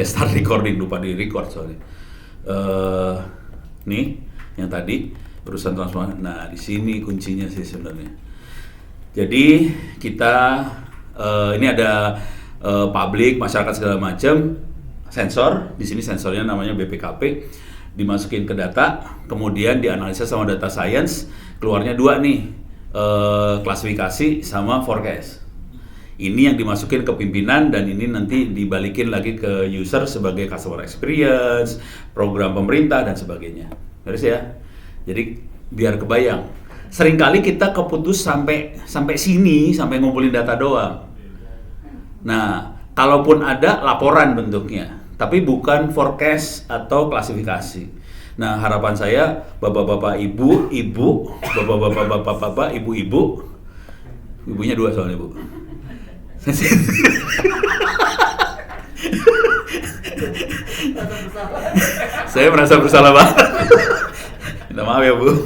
saya start recording, lupa di record soalnya. Nih yang tadi urusan transformasi. Nah di sini kuncinya sih sebenarnya. Jadi kita ini ada publik, masyarakat segala macam, sensor. Di sini sensornya namanya BPKP, dimasukin ke data, kemudian dianalisa sama data science, keluarnya dua nih, klasifikasi sama forecast. Ini yang dimasukin ke pimpinan dan ini nanti dibalikin lagi ke user sebagai customer experience, program pemerintah dan sebagainya. Beres ya. Jadi biar kebayang. Seringkali kita keputus sampai sini, sampai ngumpulin data doang. Nah, kalaupun ada laporan bentuknya, tapi bukan forecast atau klasifikasi. Nah, harapan saya bapak-bapak ibu, bapak-bapak ibu, ibunya dua soalnya bu. Saya merasa bersalah banget. Minta maaf ya bu.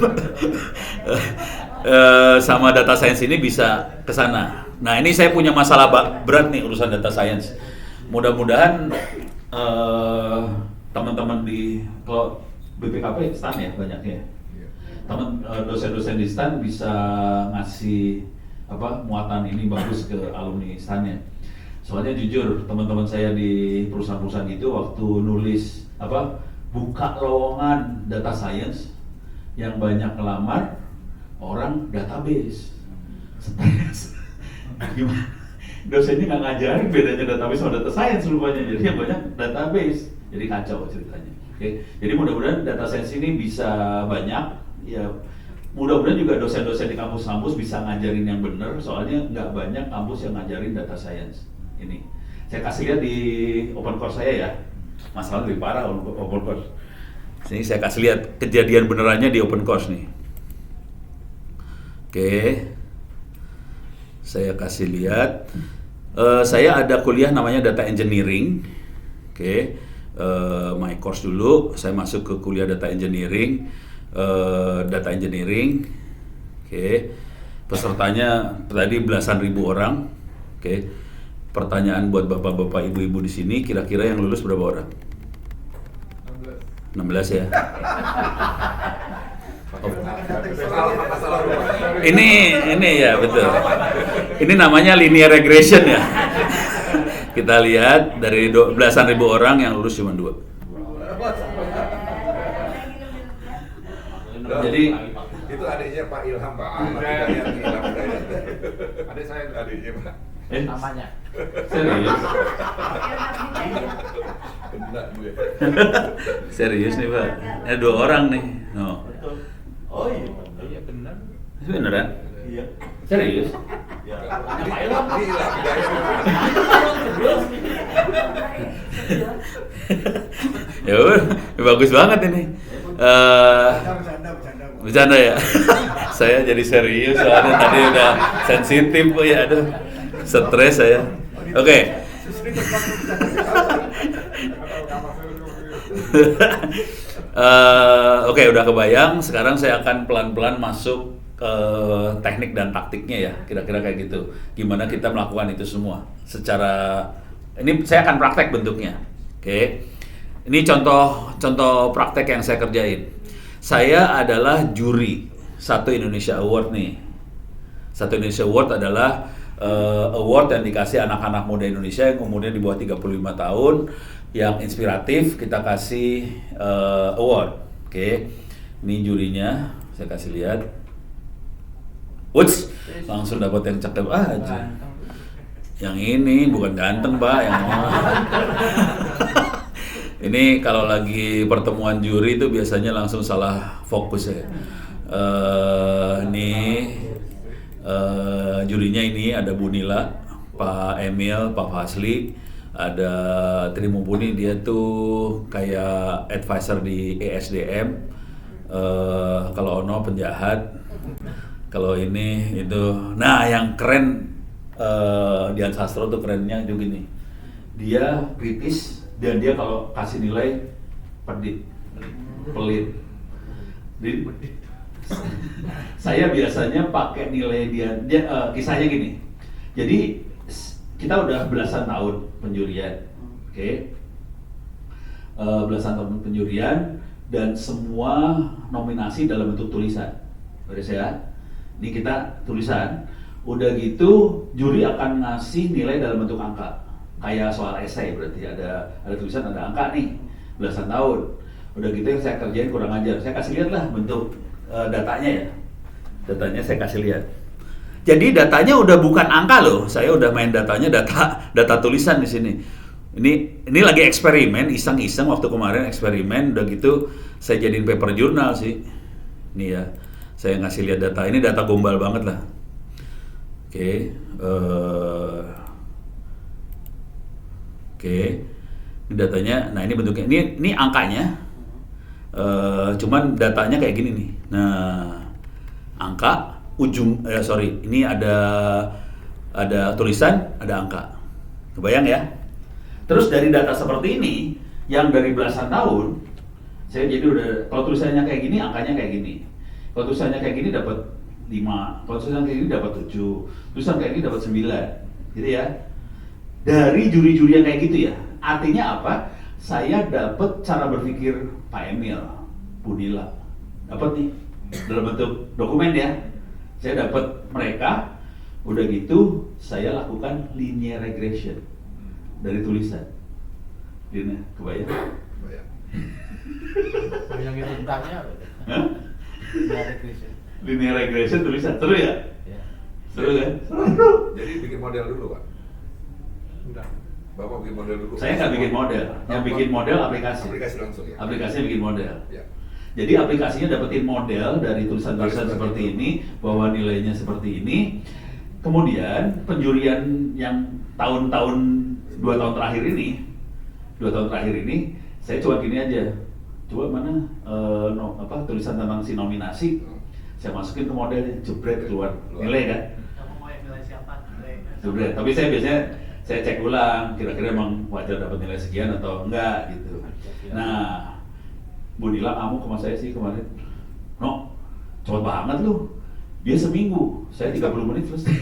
Sama data science ini bisa ke sana. Nah ini saya punya masalah berat nih urusan data science. Mudah-mudahan teman-teman di kalau BPKP STAN ya banyaknya. Teman dosen-dosen di STAN bisa ngasih muatan ini bagus ke alumni STAN-nya. Soalnya jujur teman-teman saya di perusahaan-perusahaan itu waktu nulis buka lowongan data science yang banyak ngelamar orang database. Stres. Gimana? Dosennya nggak ngajarin bedanya database sama data science rupanya, jadi yang banyak database. Jadi kacau ceritanya. Oke. Jadi mudah-mudahan data science ini bisa banyak ya. Mudah-mudahan juga dosen-dosen di kampus-kampus bisa ngajarin yang benar, soalnya nggak banyak kampus yang ngajarin data science ini. Saya kasih lihat di open course saya ya, masalah lebih parah open course. Sini saya kasih lihat kejadian benerannya di open course nih. Oke, saya kasih lihat. Saya ada kuliah namanya data engineering. Oke, my course dulu. Saya masuk ke kuliah data engineering. Oke. Pesertanya tadi belasan ribu orang. Oke. Pertanyaan buat bapak-bapak, ibu-ibu di sini, kira-kira yang lulus berapa orang? 16 ya. Ini ya betul. Ini namanya linear regression ya. Kita lihat dari belasan ribu orang yang lulus cuma 2. Jadi itu adiknya Pak Ilham Pak. Adik saya adiknya Pak. Namanya. Serius? Serius nih Pak. Ada 2 orang nih. No. Oh iya benar. Beneran? Iya. Serius? Ya. Pak Ilham. Ya udah, bagus banget ini. Bercanda ya. Saya jadi serius soalnya tadi udah sensitif ya, aduh. Stres saya. Oke. Oke, udah kebayang. Sekarang saya akan pelan-pelan masuk ke teknik dan taktiknya ya. Kira-kira kayak gitu. Gimana kita melakukan itu semua? Secara ini saya akan praktek bentuknya. Oke. Ini contoh praktek yang saya kerjain. Saya adalah juri Satu Indonesia Award nih. Satu Indonesia Award adalah award yang dikasih anak-anak muda Indonesia yang umurnya di bawah 35 tahun yang inspiratif, kita kasih award. Oke. Ini jurinya, saya kasih lihat. Wuts, langsung dapat yang cakep aja. Yang ini bukan ganteng, Pak, yang ini kalau lagi pertemuan juri itu biasanya langsung salah fokus ya. Jurinya ini ada Bu Nila, Pak Emil, Pak Fasli, ada Tri Mumpuni, dia tuh kayak advisor di ESDM. Kalau Ono penjahat, kalau ini itu. Nah yang keren Dian Sastro tuh kerennya juga nih. Dia kritis dan dia kalau kasih nilai pelit. Saya biasanya pakai nilai dia kisahnya gini. Jadi kita udah belasan tahun penjurian, oke? belasan tahun penjurian dan semua nominasi dalam bentuk tulisan. Beres ya? Ini kita tulisan. Udah gitu juri akan ngasih nilai dalam bentuk angka. Kayak soal esai berarti ada tulisan, ada angka nih, belasan tahun. Udah gitu yang saya kerjain kurang ajar. Saya kasih lihat lah bentuk datanya ya. Datanya saya kasih lihat. Jadi datanya udah bukan angka loh. Saya udah main datanya data tulisan di sini. Ini lagi eksperimen, iseng-iseng waktu kemarin eksperimen, udah gitu saya jadiin paper jurnal sih. Nih ya, saya ngasih lihat data. Ini data gombal banget lah. Oke, ini datanya. Nah ini bentuknya, ini angkanya. Cuman datanya kayak gini nih. Nah, angka ini ada tulisan, ada angka. Kebayang ya? Terus dari data seperti ini, yang dari belasan tahun, saya jadi udah, kalau tulisannya kayak gini, angkanya kayak gini. Kalau tulisannya kayak gini dapat 5, kalau tulisan kayak gini dapat 7, tulisan kayak gini dapat 9, gitu ya. Dari juri-juri yang kayak gitu ya, artinya apa? Saya dapat cara berpikir Pak Emil, Bu Nila, dapat nih dalam bentuk dokumen ya. Saya dapat mereka, udah gitu saya lakukan linear regression dari tulisan. Ini kebayang? Bayang. Yang itu tentangnya apa? Hah? Linear regression. Linear regression tulisan, seru ya? Ya. Seru kan? Seru. Jadi bikin model dulu, Pak. Udah. Bapak bikin model dulu. Saya nggak bikin model, yang bikin model aplikasi. Aplikasi langsung ya. Aplikasinya bikin model. Ya. Jadi aplikasinya dapetin model dari tulisan-tulisan seperti ini, bahwa nilainya seperti ini. Kemudian penjurian yang tahun-tahun 2 tahun terakhir ini, saya coba gini aja. Coba mana tulisan tentang si nominasi, saya masukin ke modelnya, jebret keluar nilai kan. Kamu mau yang nilai siapa? Jebret. Tapi saya biasanya saya cek ulang, kira-kira emang wajar dapat nilai sekian atau enggak gitu. Nah, Bu Nila kamu ke saya sih kemarin, no, cepet banget lu. Dia seminggu, saya 30 menit selesai.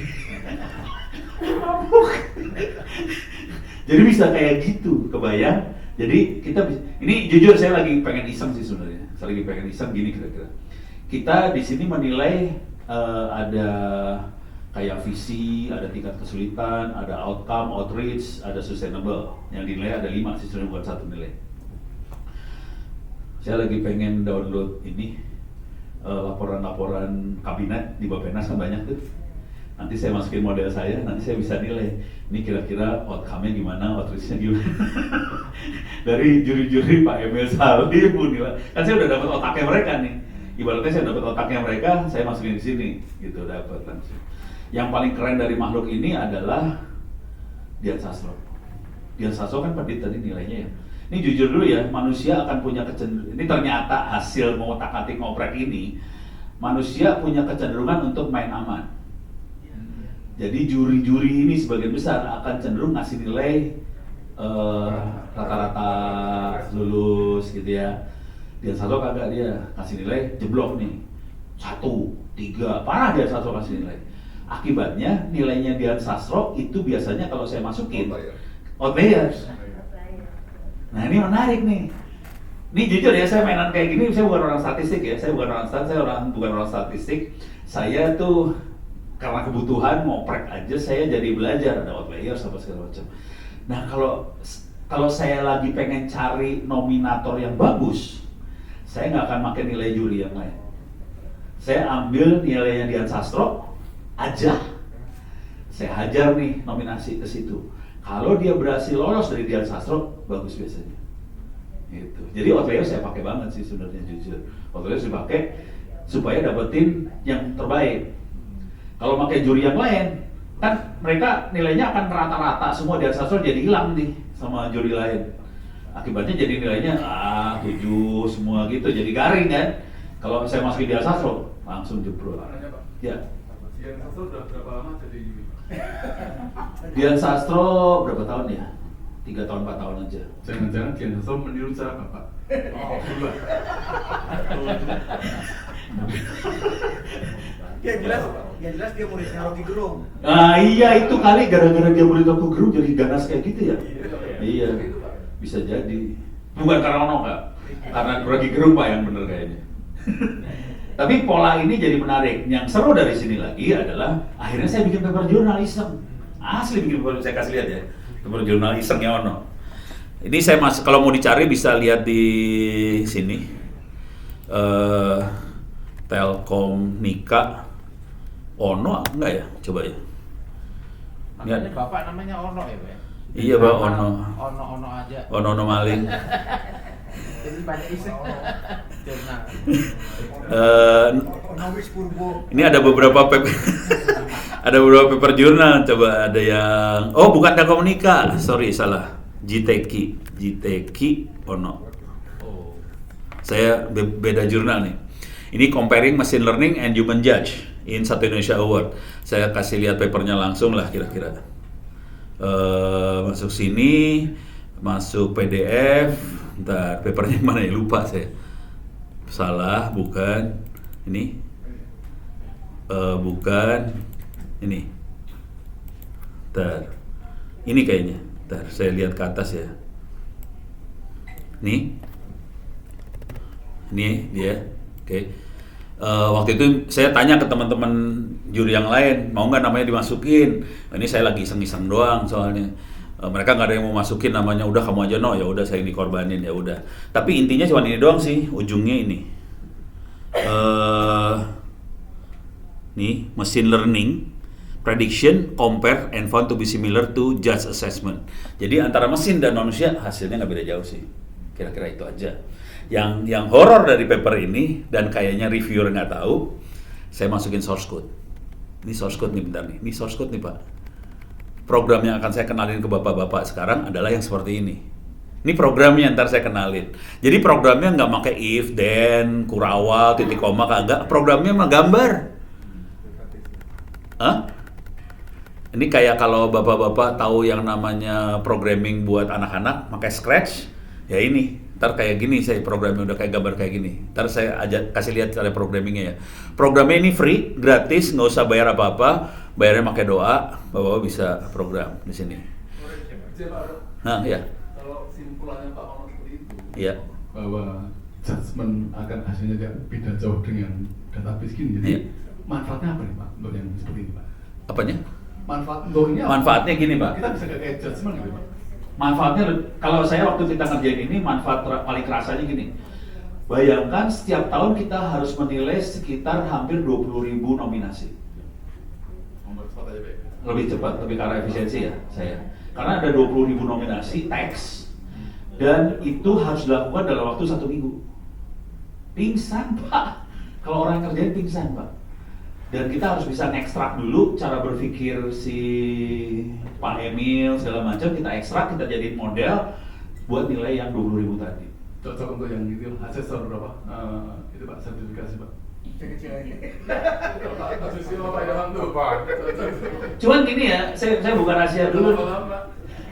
Jadi bisa kayak gitu, kebayang? Jadi kita ini jujur saya lagi pengen iseng sih sebenarnya. Saya lagi pengen iseng gini kira-kira. Kita di sini menilai ada kayak visi, ada tingkat kesulitan, ada outcome, outreach, ada sustainable. Yang dinilai ada 5 sih sebenarnya, bukan 1 nilai. Saya lagi pengen download ini laporan-laporan kabinet di Bappenas kan banyak tuh. Nanti saya masukin model saya, nanti saya bisa nilai. Ini kira-kira outcome-nya gimana, outreach-nya gimana. Dari juri-juri Pak Emil Salim, Bu Nila. Kan saya udah dapat otaknya mereka nih. Ibaratnya saya dapat otaknya mereka, saya masukin di sini, gitu dapat langsung. Yang paling keren dari makhluk ini adalah Dian Sastro. Dian Sastro kan pendit tadi nilainya ya. Ini jujur dulu ya, manusia akan punya kecenderungan, ini ternyata hasil mengotak-atik ngoprek ini, manusia punya kecenderungan untuk main aman. Jadi juri-juri ini sebagian besar akan cenderung ngasih nilai rata-rata lulus gitu ya. Dian Sastro kagak, dia kasih nilai jeblok nih, 1, 3, parah Dian Sastro kasih nilai. Akibatnya nilainya Dian Sastro itu biasanya kalau saya masukin outliers. Nah ini menarik nih. Ini jujur ya, saya mainan kayak gini, saya bukan orang statistik ya, saya bukan orang statistik. Saya tuh karena kebutuhan ngoprek aja, saya jadi belajar ada outliers apa segala macam. Nah kalau saya lagi pengen cari nominator yang bagus, saya nggak akan pakai nilai juri yang lain. Saya ambil nilainya Dian Sastro aja. Saya hajar nih nominasi ke situ. Kalau dia berhasil lolos dari Dian Sastro, bagus biasanya. Gitu. Jadi outliers saya pakai banget sih sebenarnya jujur. Outliers dipakai supaya dapetin yang terbaik. Kalau pakai juri yang lain, kan mereka nilainya akan rata-rata semua Dian Sastro jadi hilang nih sama juri lain. Akibatnya jadi nilainya 7 semua gitu, jadi garing kan. Kalau saya masukin Dian Sastro, langsung jebrol. Ya. Dian Sastro udah berapa lama jadi juri? Dian Sastro berapa tahun ya? 3 tahun 4 tahun aja. Jangan-jangan Dian Sastro meniru cara Bapak? Oh, duluan. Yang jelas dia muridnya Rocky Gerung. Nah iya itu kali gara-gara dia murid Rocky Gerung jadi ganas kayak gitu ya. Iya, bisa jadi. Bukan karena ono Kak, karena Rocky Gerung Pak yang bener kayaknya. Tapi pola ini jadi menarik. Yang seru dari sini lagi adalah akhirnya saya bikin paper jurnal iseng. Asli bikin paper, saya kasih lihat ya. Paper jurnal isengnya ono. Ini saya kalau mau dicari bisa lihat di sini. Telkom Nika ono enggak ya? Coba ya. Makanya Bapak namanya Ono ya, Pak? Iya, Pak, Ono. Ono aja. Ono maling. Jadi banyak iseng. Jurnal. Nowis Purbo. Ini ada beberapa paper ada beberapa paper jurnal. Coba ada yang bukan Telkom Nika, sorry salah. GTK Ono. Oh. Saya beda jurnal nih. Ini comparing machine learning and human judge in Satu Indonesia Award. Saya kasih lihat papernya langsung lah kira-kira. Masuk sini, masuk PDF. Bentar, papernya mana ya? Lupa saya. Salah, bukan. Ini. Bukan. Ini. Bentar. Ini kayaknya. Bentar, saya lihat ke atas ya. Nih. Ini dia. Oke. Waktu itu saya tanya ke teman-teman juri yang lain, mau nggak namanya dimasukin? Ini saya lagi iseng-iseng doang soalnya. Mereka nggak ada yang mau masukin namanya, udah kamu aja no, ya udah saya dikorbanin ya udah. Tapi intinya cuma ini doang sih, ujungnya ini. Nih, machine learning, prediction, compare, and found to be similar to judge assessment. Jadi antara mesin dan manusia hasilnya nggak beda jauh sih. Kira-kira itu aja. Yang horor dari paper ini dan kayaknya reviewer nggak tahu, saya masukin source code. Ini source code nih, bentar nih. Ini source code nih Pak. Program yang akan saya kenalin ke bapak-bapak sekarang adalah yang seperti ini. Ini programnya ntar saya kenalin. Jadi programnya nggak pakai if, then, kurawal, titik koma, kagak. Programnya mah gambar. Hah? Ini kayak kalau bapak-bapak tahu yang namanya programming buat anak-anak pakai Scratch, ya ini. Ntar kayak gini saya programnya udah kayak gambar kayak gini. Ntar saya kasih lihat cara programmingnya ya. Programnya ini free, gratis, nggak usah bayar apa-apa. Bayarnya pakai doa, bapak bisa program di sini. Nah, ya. Kalau simpulannya Pak Ono seperti itu, Iya. bahwa judgement akan hasilnya tidak beda jauh dengan database gini. Jadi Iya. manfaatnya apa nih Pak untuk yang seperti ini Pak? Apanya? Manfaat untuk ini apa? Manfaatnya gini Pak. Kita bisa kayak judgement gitu Pak. Manfaatnya, kalau saya waktu kita ngerjain ini, manfaat paling kerasanya gini. Bayangkan setiap tahun kita harus menilai sekitar hampir 20.000 nominasi. Membuat cepat aja Pak. Lebih cepat, lebih karena efisiensi ya saya. Karena ada 20.000 nominasi teks dan itu harus dilakukan dalam waktu 1 minggu. Pingsan Pak, kalau orang kerjain pingsan Pak. Dan kita harus bisa ngekstrak dulu cara berpikir si Pak Emil segala macam, kita ekstrak, kita jadiin model buat nilai yang 20.000 tadi. Cocok untuk yang itu asesor berapa? Itu Pak sertifikasi Pak. Kecil-kecil aja. Asesor Pak Ilham tuh Pak. Cuman gini ya, saya buka rahasia dulu.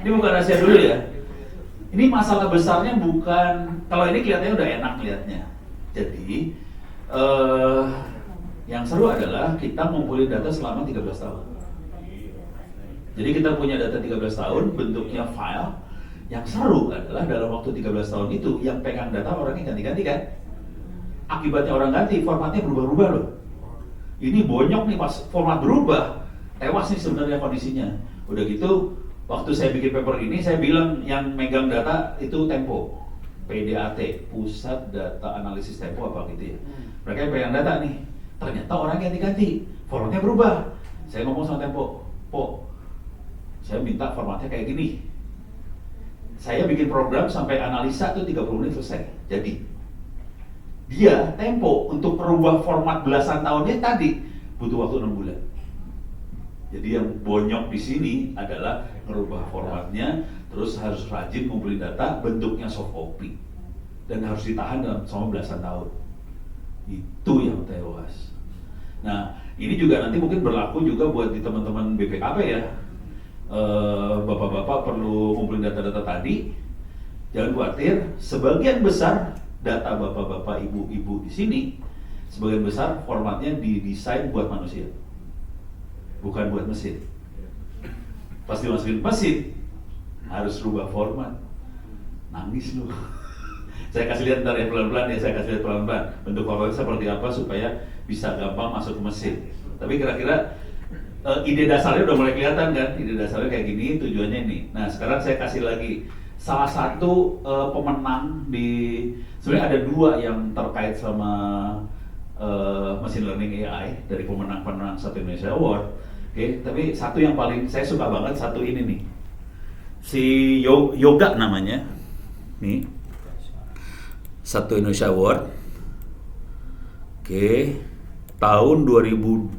Ini bukan rahasia dulu ya. Ini masalah besarnya bukan, kalau ini kelihatannya udah enak lihatnya. Jadi yang seru adalah kita ngumpulin data selama 13 tahun. Jadi kita punya data 13 tahun, bentuknya file. Yang seru adalah dalam waktu 13 tahun itu, yang pegang data orangnya ganti-ganti kan? Akibatnya orang ganti, formatnya berubah-ubah loh. Ini bonyok nih pas format berubah, tewas nih sebenarnya kondisinya. Udah gitu, waktu saya bikin paper ini, saya bilang yang megang data itu Tempo. PDAT, Pusat Data Analisis Tempo apa gitu ya. Mereka yang pegang data nih. Ternyata orang ganti-ganti, formatnya berubah. Saya ngomong sama Tempo, Po, saya minta formatnya kayak gini. Saya bikin program sampai analisa tuh 30 menit selesai. Jadi, dia Tempo untuk merubah format belasan tahunnya tadi butuh waktu 6 bulan. Jadi yang bonyok di sini adalah merubah formatnya, terus harus rajin ngumpulin data, bentuknya soft copy, dan harus ditahan dalam selama belasan tahun. Itu yang tewas. Nah, ini juga nanti mungkin berlaku juga buat di teman-teman BPKP ya. Bapak-bapak perlu ngumpulin data-data tadi. Jangan khawatir, sebagian besar data bapak-bapak, ibu-ibu di sini, sebagian besar formatnya didesain buat manusia, bukan buat mesin. Pas dimasukin mesin, harus rubah format. Nangis lu. Saya kasih lihat ntar ya pelan-pelan ya, saya kasih lihat pelan-pelan bentuk formatnya seperti apa supaya bisa gampang masuk ke mesin. Tapi kira-kira ide dasarnya udah mulai kelihatan kan? Ide dasarnya kayak gini, tujuannya ini. Nah sekarang saya kasih lagi salah satu pemenang di, sebenarnya ada 2 yang terkait sama machine learning AI dari pemenang-pemenang Satu Indonesia Award. Oke, tapi satu yang paling saya suka banget satu ini nih. Si Yoga namanya. Nih. Satu Indonesia Award. Oke. Tahun 2020.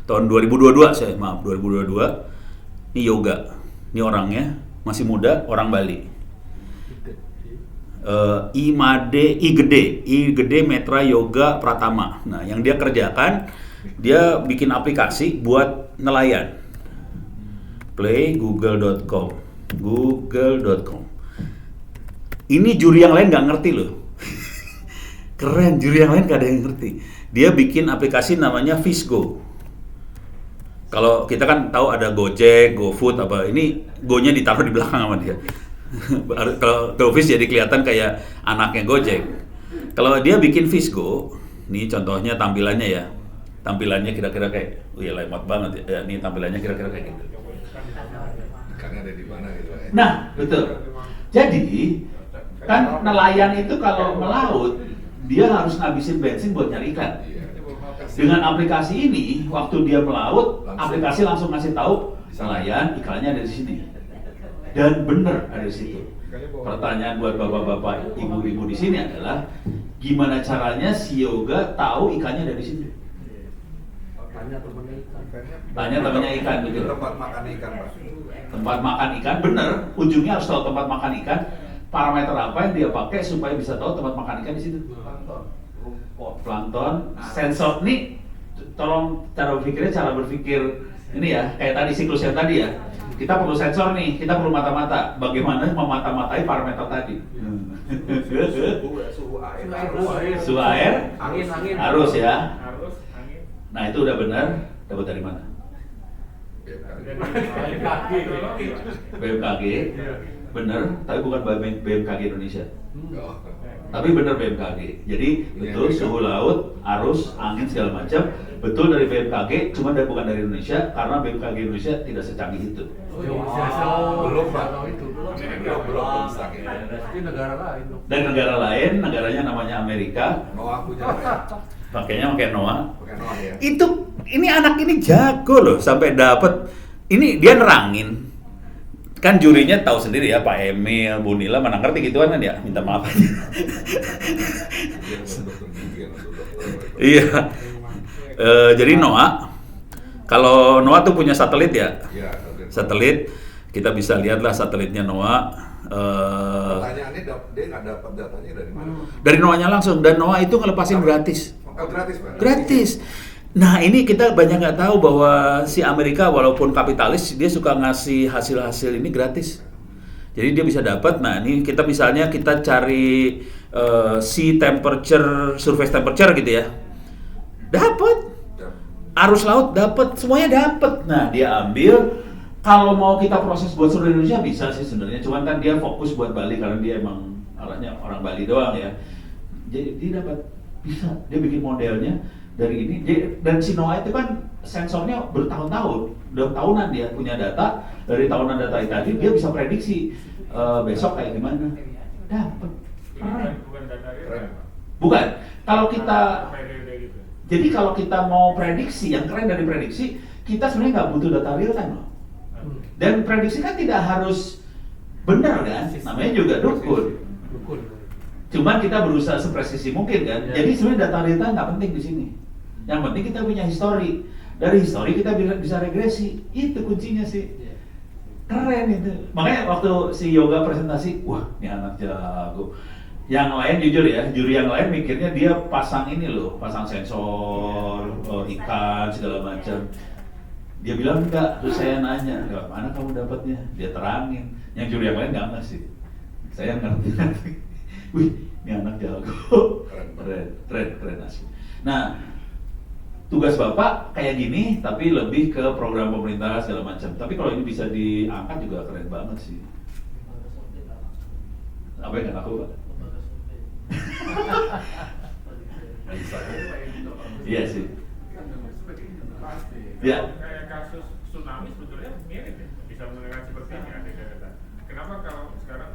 Tahun 2022 saya, maaf, 2022. Ini Yoga. Ini orangnya masih muda, orang Bali. I Gede Metra Yoga Pratama. Nah, yang dia kerjakan, dia bikin aplikasi buat nelayan. Play google.com. Ini juri yang lain nggak ngerti loh. Keren, juri yang lain nggak ada yang ngerti. Dia bikin aplikasi namanya Fishgo. Kalau kita kan tahu ada Gojek, GoFood apa, ini Go-nya ditaruh di belakang sama dia. Kalau Fish jadi kelihatan kayak anaknya Gojek. Kalau dia bikin Fishgo, nih contohnya tampilannya ya. Tampilannya kira-kira kayak, lemot banget ya. Ini tampilannya kira-kira kayak gitu. Ikannya ada di mana gitu ya. Nah, betul. Jadi, kan nelayan itu kalau melaut, dia harus ngabisin bensin buat nyari ikan. Dengan aplikasi ini, waktu dia melaut, aplikasi langsung ngasih tahu nelayan ikannya ada di sini. Dan benar ada di situ. Pertanyaan buat bapak-bapak, ibu-ibu di sini adalah gimana caranya si Yoga tahu ikannya ada di sini? Tanya temannya ikan gitu. Tempat makan ikan, Pak. Tempat makan ikan, bener. Ujungnya harus tahu tempat makan ikan. Parameter apa yang dia pakai supaya bisa tahu tempat makan ikan di situ? Plankton, sensor nih. Tolong cara berpikir ini ya, kayak tadi siklus yang tadi ya. Kita perlu sensor nih, kita perlu mata-mata. Bagaimana memata-matai parameter tadi? Suhu air, angin, arus ya. arus, angin. Nah itu udah benar. Dapat dari mana? BMKG. Bener, tapi bukan BMKG Indonesia. Tapi bener BMKG. Jadi betul suhu laut, arus, angin segala macam betul dari BMKG, cuma bukan dari Indonesia karena BMKG Indonesia tidak secanggih itu. Belum, Pak. Belum secanggih. Itu negara lain. Dan negara lain, negaranya namanya Amerika. Noah punya ya. Pakainya pakai NOAA. Pakai Noah ya. Ini anak ini jago loh sampai dapat. Ini dia nerangin. Kan jurinya tahu sendiri ya, Pak Emil, Bu Nila mana ngerti gituan kan ya, minta maaf aja. Iya. Jadi NOAA, kalau NOAA tuh punya satelit ya. Iya, Satelit, kita bisa lihatlah satelitnya NOAA. Pertanyaannya dia nggak dapat datanya dari mana? Dari NOAA-nya langsung, dan NOAA itu ngelepasin gratis. Oh, gratis, Pak. Gratis. Nah ini kita banyak nggak tahu bahwa si Amerika walaupun kapitalis dia suka ngasih hasil-hasil ini gratis. Jadi dia bisa dapat. Nah ini kita misalnya kita cari sea temperature, surface temperature gitu ya, dapat. Arus laut dapat, semuanya dapat. Nah dia ambil. Kalau mau kita proses buat seluruh Indonesia bisa sih sebenarnya. Cuman kan dia fokus buat Bali karena dia emang arahnya orang Bali doang ya. Jadi dia dapat bisa. Dia bikin modelnya dari ini, dan si NOAA itu kan sensornya bertahun-tahun, udah tahunan dia punya data, dari tahunan data itu tadi dia bisa prediksi besok kayak gimana. Dapat. Bukan data real. Bukan. Kalau kita, gitu. jadi kalau kita mau prediksi, yang keren dari prediksi, kita sebenarnya nggak butuh data real time loh. Dan prediksi kan tidak harus benar kan, namanya juga dukun. Cuman kita berusaha sepresisi mungkin kan. Jadi sebenarnya data real time nggak penting di sini. Yang penting kita punya histori. Dari histori kita bisa regresi. Itu kuncinya sih. Keren itu. Makanya waktu si Yoga presentasi, wah ini anak jago. Yang lain jujur ya, juri yang lain mikirnya dia pasang ini loh, pasang sensor, ikan segala macam. Dia bilang enggak, terus saya nanya, mana kamu dapatnya? Dia terangin. Yang juri yang lain nggak ngasih. Saya ngerti. Wih, ini anak jago. Keren asli. Nah, tugas Bapak kayak gini, tapi lebih ke program pemerintah segala macam. Tapi kalau ini bisa diangkat juga keren banget sih. Apa Apa yang nggak laku Pak? Iya sih. Ya. Kayak kasus tsunami sebetulnya mirip ya, bisa menggunakan seperti ini ada data. Kenapa kalau sekarang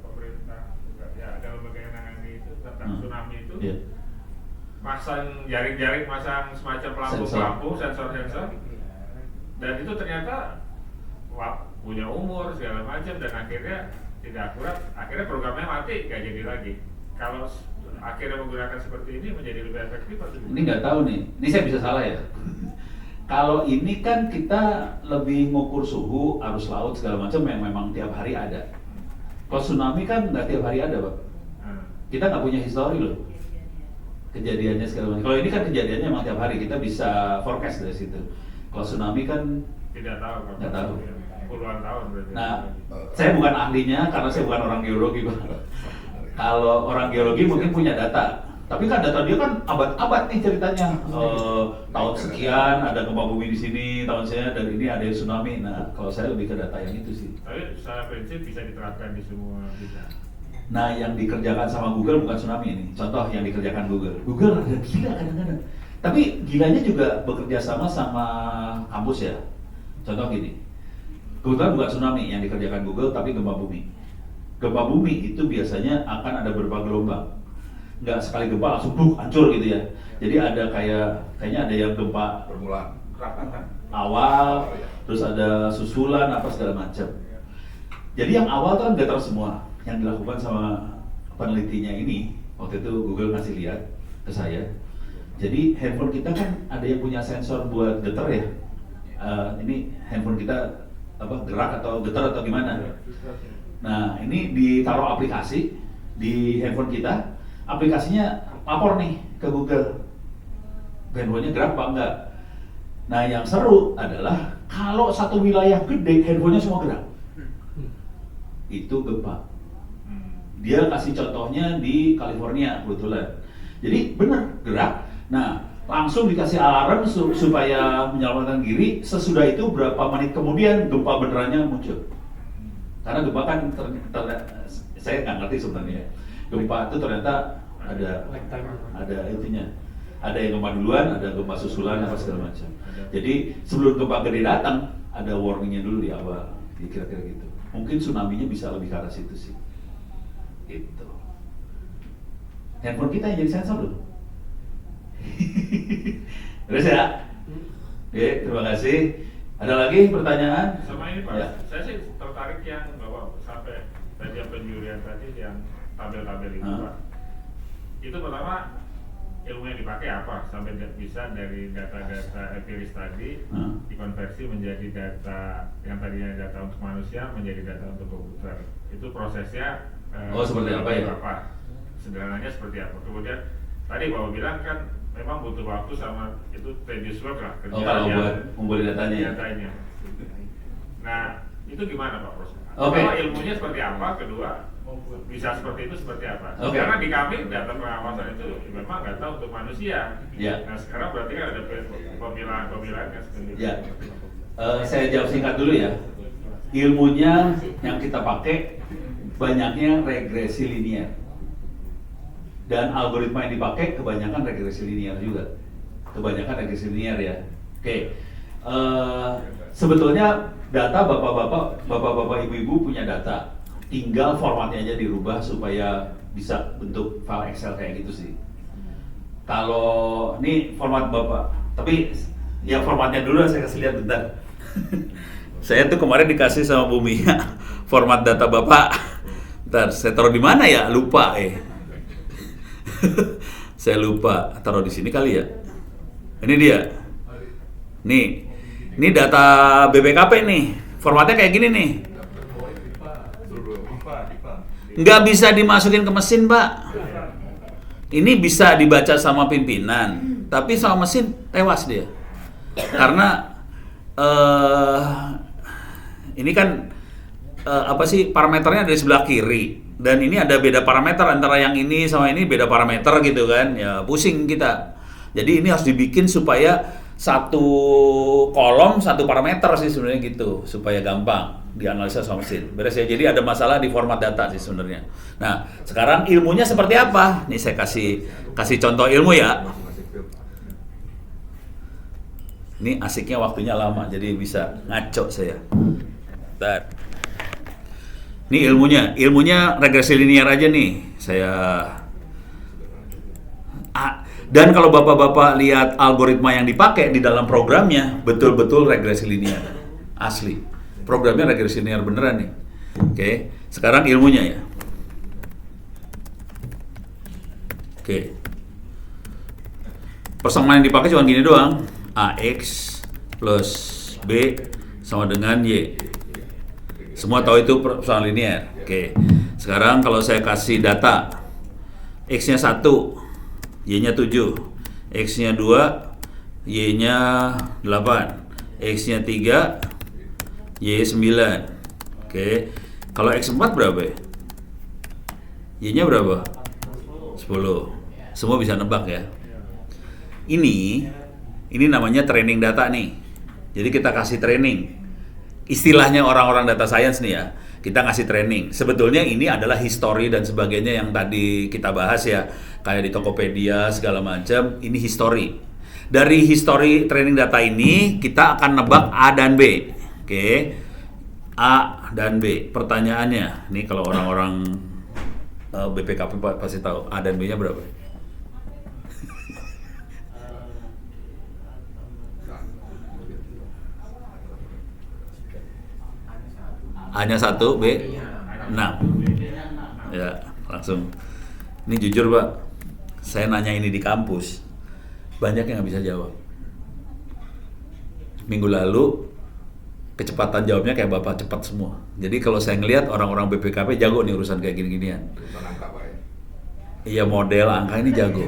pemerintah ya ada lembaga yang nangani itu tentang tsunami itu pasang jaring-jaring, pasang semacam lampu-lampu, sensor-sensor, dan itu ternyata punya umur segala macam dan akhirnya tidak akurat, akhirnya programnya mati, nggak jadi lagi. Kalau akhirnya menggunakan seperti ini menjadi lebih efektif atau Ini nggak tahu nih, ini saya bisa salah ya. Kalau ini kan kita lebih ngukur suhu, arus laut segala macam yang memang tiap hari ada. Kalau tsunami kan nggak tiap hari ada Pak. Kita nggak punya histori loh kejadiannya segala macam. Kalau ini kan kejadiannya memang tiap hari, kita bisa forecast dari situ. Kalau tsunami kan tidak tahu kan? Nggak tahu. Puluhan tahun berarti. Nah, saya bukan ahlinya karena saya bukan orang geologi Pak. Kalau orang geologi mungkin punya data, tapi kan data dia kan abad-abad nih ceritanya. Tahun sekian ada gempa bumi di sini, tahun sekian dan ini ada tsunami. Nah, kalau saya lebih ke data yang itu sih. Tapi secara prinsip bisa diterapkan di semua bidang. Nah, yang dikerjakan sama Google bukan tsunami ini. Contoh yang dikerjakan Google. Google ada gila kadang-kadang. Tapi gilanya juga bekerja sama kampus ya. Contoh gini. Kebetulan bukan tsunami yang dikerjakan Google, tapi gempa bumi. Gempa bumi itu biasanya akan ada beberapa gelombang. Nggak sekali gempa langsung hancur gitu ya. Jadi ada kayaknya ada yang gempa Permulaan. awal, terus ada susulan apa segala macam. Jadi yang awal tuh kan getar semua. Yang dilakukan sama penelitinya ini, waktu itu Google ngasih lihat ke saya. Jadi handphone kita kan ada yang punya sensor buat getar ya. Ini handphone kita gerak atau getar atau gimana? Nah, ini ditaruh aplikasi di handphone kita. Aplikasinya lapor nih ke Google. Handphonenya gerak apa enggak? Nah, yang seru adalah kalau satu wilayah gede, handphonenya semua gerak. Itu gempa. Dia kasih contohnya di California kebetulan. Jadi benar gerak. Nah, langsung dikasih alarm supaya menyelamatkan diri. Sesudah itu berapa menit kemudian gempa benerannya muncul. Karena gempa kan saya nggak ngerti sebenarnya. Gempa itu ternyata ada itunya. Ada yang gempa duluan, ada gempa susulan apa segala macam. Jadi sebelum gempa gede datang, ada warningnya dulu di awal. Kira-kira gitu. Mungkin tsunami-nya bisa lebih ke arah situ sih. Gitu. Handphone kita yang jadi sensor loh. Terus ya? Oke, terima kasih. Ada lagi pertanyaan? Sama ini Pak, Ya. saya sih tertarik yang Bapak sampai tadi yang penjurian tadi yang tabel-tabel itu Pak. Itu pertama ilmu yang dipakai apa sampai bisa dari data-data empiris tadi dikonversi menjadi data yang tadinya data untuk manusia menjadi data untuk komputer. Itu prosesnya seperti apa ya? Sederhananya seperti apa? Kemudian tadi Bapak bilang kan memang butuh waktu sama itu tedious work lah kerja kalau buat ngumpulin datanya. Nah, itu gimana Pak proses? Oke. Pertama ilmunya seperti apa? Kedua bisa seperti itu seperti apa? Oke. Karena di kami data pengawasan itu memang nggak tahu untuk manusia. Ya. Nah sekarang berarti kan ada pemilahan yang seperti itu. Ya. Saya jawab singkat dulu ya. Ilmunya yang kita pakai banyaknya regresi linear. Dan algoritma yang dipakai kebanyakan regresi linear juga. Kebanyakan regresi linear ya. Oke. Sebetulnya data bapak-bapak, ibu-ibu punya data. Tinggal formatnya aja dirubah supaya bisa bentuk file Excel kayak gitu sih. Kalau ini format bapak, tapi ya formatnya dulu saya kasih lihat bentar. Saya tuh kemarin dikasih sama Bu Mia format data bapak. Bentar, saya taruh di mana ya? Lupa saya lupa, taruh di sini kali ya. Ini dia. Ini data BPKP nih. Formatnya kayak gini nih. Nggak bisa dimasukin ke mesin, Pak. Ini bisa dibaca sama pimpinan, tapi sama mesin tewas dia. Karena ini kan parameternya dari sebelah kiri. Dan ini ada beda parameter antara yang ini sama ini beda parameter gitu kan. Ya pusing kita. Jadi ini harus dibikin supaya satu kolom satu parameter sih sebenarnya gitu supaya gampang dianalisa sama mesin. Beres ya. Jadi ada masalah di format data sih sebenarnya. Nah, sekarang ilmunya seperti apa? Nih saya kasih contoh ilmu ya. Ini asiknya waktunya lama jadi bisa ngaco saya. Bentar. Ini ilmunya regresi linear aja nih. Dan kalau bapak-bapak lihat algoritma yang dipakai di dalam programnya, betul-betul regresi linear, asli. Programnya regresi linear beneran nih. Oke, sekarang ilmunya ya. Oke, persamaan yang dipakai cuma gini doang, AX plus B sama dengan Y. Semua tahu itu persamaan linear. Oke, sekarang kalau saya kasih data, X-nya 1, Y-nya 7, X-nya 2, Y-nya 8, X-nya 3, Y 9. Oke. Kalau X4 berapa ya? Y-nya berapa? 10. Semua bisa nebak ya. Ini namanya training data nih. Jadi kita kasih training. Istilahnya orang-orang data science nih ya. Kita ngasih training. Sebetulnya ini adalah history dan sebagainya yang tadi kita bahas ya. Kayak di Tokopedia segala macam, ini history. Dari history training data ini kita akan nebak A dan B. Oke. A dan B. Pertanyaannya, nih kalau orang-orang BPKP pasti tahu A dan B-nya berapa? A-nya 1, B 6. Ya, langsung. Ini jujur Pak, saya nanya ini di kampus, banyak yang nggak bisa jawab. Minggu lalu, kecepatan jawabnya kayak Bapak cepat semua. Jadi kalau saya ngelihat orang-orang BPKP jago nih urusan kayak gini-ginian. Iya, model angka ini jago.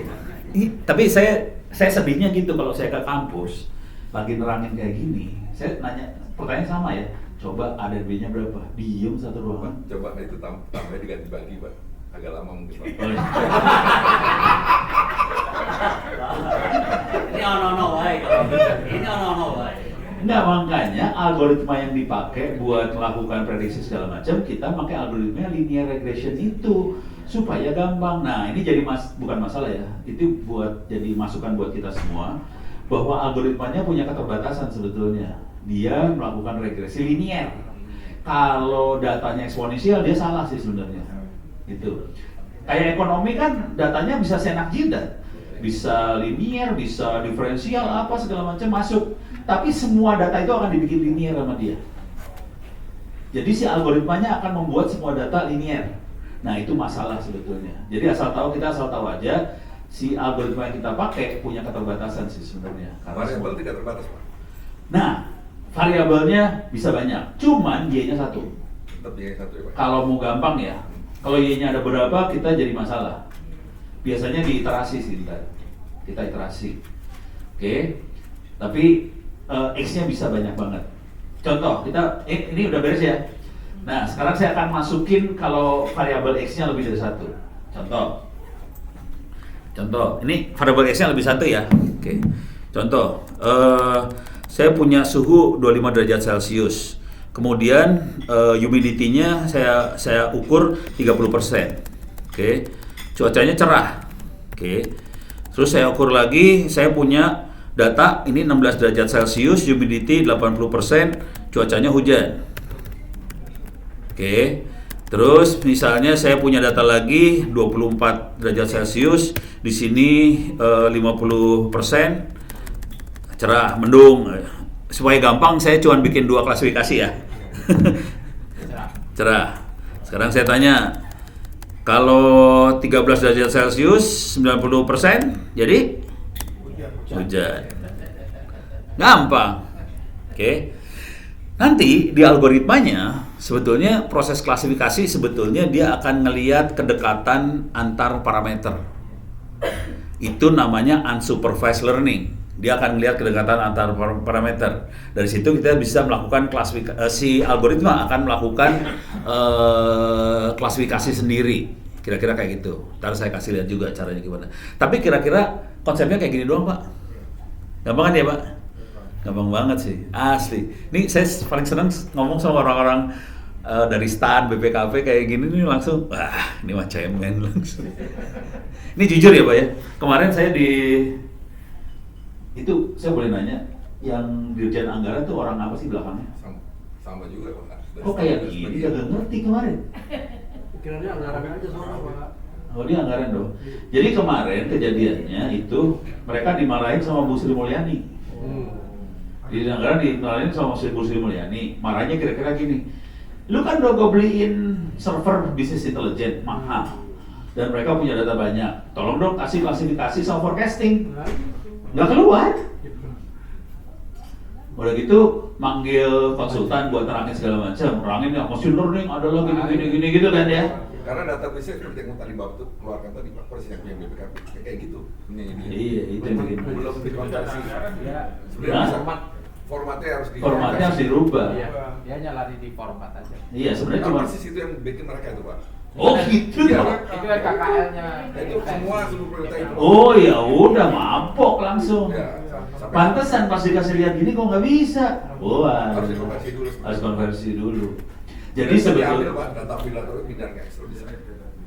Tapi saya sedihnya gitu kalau saya ke kampus, lagi nerangin kayak gini, saya nanya, pertanyaan sama ya, coba A dan B-nya berapa? Diem satu ruangan. Coba itu tambahnya diganti-ganti Pak. Agak lama mungkin Pak. Ini ono-ono wae kalau ini ono-ono wae. Enggak, makanya algoritma yang dipakai buat melakukan prediksi segala macam, kita pakai algoritma linear regression itu supaya gampang. Nah, ini jadi bukan masalah ya. Itu buat jadi masukan buat kita semua bahwa algoritmanya punya keterbatasan sebetulnya. Dia melakukan regresi linear. Kalau datanya eksponensial dia salah sih sebenarnya. Gitu. Kayak ekonomi kan datanya bisa senak jidat, bisa linear, bisa diferensial, apa segala macam masuk. Tapi semua data itu akan dibikin linear sama dia. Jadi si algoritmanya akan membuat semua data linear. Nah itu masalah sebetulnya. Jadi kita asal tahu aja si algoritma yang kita pakai punya keterbatasan sih sebenarnya. Variabel tidak terbatas Pak. Nah variabelnya bisa banyak, cuman Y-nya 1. Tetap Y 1 ya Pak. Kalau mau gampang ya, kalau Y-nya ada berapa kita jadi masalah. Biasanya diiterasi sih kita iterasi. Oke. Tapi X-nya bisa banyak banget. Contoh, ini udah beres ya. Nah, sekarang saya akan masukin kalau variabel X-nya lebih dari 1. Contoh, ini variabel X-nya lebih 1 ya. Oke. Contoh, saya punya suhu 25 derajat Celcius. Kemudian humidity-nya saya ukur 30%. Oke. Cuacanya cerah. Oke. Terus saya ukur lagi, saya punya data ini 16 derajat Celcius, humidity 80%, cuacanya hujan. Oke. Terus misalnya saya punya data lagi 24 derajat Celcius, di sini 50% cerah, mendung. Supaya gampang saya cuma bikin 2 klasifikasi ya. Cerah. Sekarang saya tanya, kalau 13 derajat Celcius 90% jadi hujan. Gampang. Oke. Nanti di algoritmanya sebetulnya proses klasifikasi sebetulnya dia akan ngelihat kedekatan antar parameter. Itu namanya unsupervised learning. Dia akan melihat kedekatan antar parameter. Dari situ kita bisa melakukan si algoritma akan melakukan klasifikasi sendiri. Kira-kira kayak gitu. Ntar saya kasih lihat juga caranya gimana. Tapi kira-kira konsepnya kayak gini doang Pak. Gampang kan ya Pak? Gampang banget sih, asli. Nih saya paling senang ngomong sama orang-orang dari STAN, BPKP kayak gini nih langsung, wah ini mah cemen langsung. Ini jujur ya Pak ya, kemarin saya itu saya boleh nanya, yang Dirjen Anggaran tuh orang apa sih belakangnya? Sama juga Pak. Oh kayak gini, gak ngerti kemarin. Pikirannya anggaran aja sama Pak. Oh ini anggaran dong. Jadi kemarin kejadiannya itu mereka dimarahin sama Bu Sri Mulyani. Di anggaran dimarahin sama Bu Sri Mulyani. Marahnya kira-kira gini, lu kan udah gue beliin server bisnis intelijen mahal dan mereka punya data banyak. Tolong dong kasih klasifikasi sama forecasting. Nggak keluar. Udah gitu manggil konsultan buat terangin segala macam. Terangin ya machine learning ada lagi gini gitu kan ya. Karena database seperti yang tadi Bapak tuh keluarkan tadi Pak, persis yang punya BPKP kayak gitu. Iya, itu yang bikin. Belum dikonversi. Ya. Sebenarnya formatnya harus Formatnya harus dirubah. Iya, dia hanya lari di format aja. Iya, sebenarnya Cuma cuma. persis itu yang bikin mereka itu Pak. Oh gitu. Iya. Itu kan KKL-nya. Itu semua seluruh perintah itu. Oh ya udah mabok langsung. Ya, sampai- Pantesan pas dikasih lihat gini kok nggak bisa. Wah. Harus dikonversi dulu. Harus konversi dulu. Jadi Diambil sebetulnya Pak, data bilateral pindah ke Excel bisa.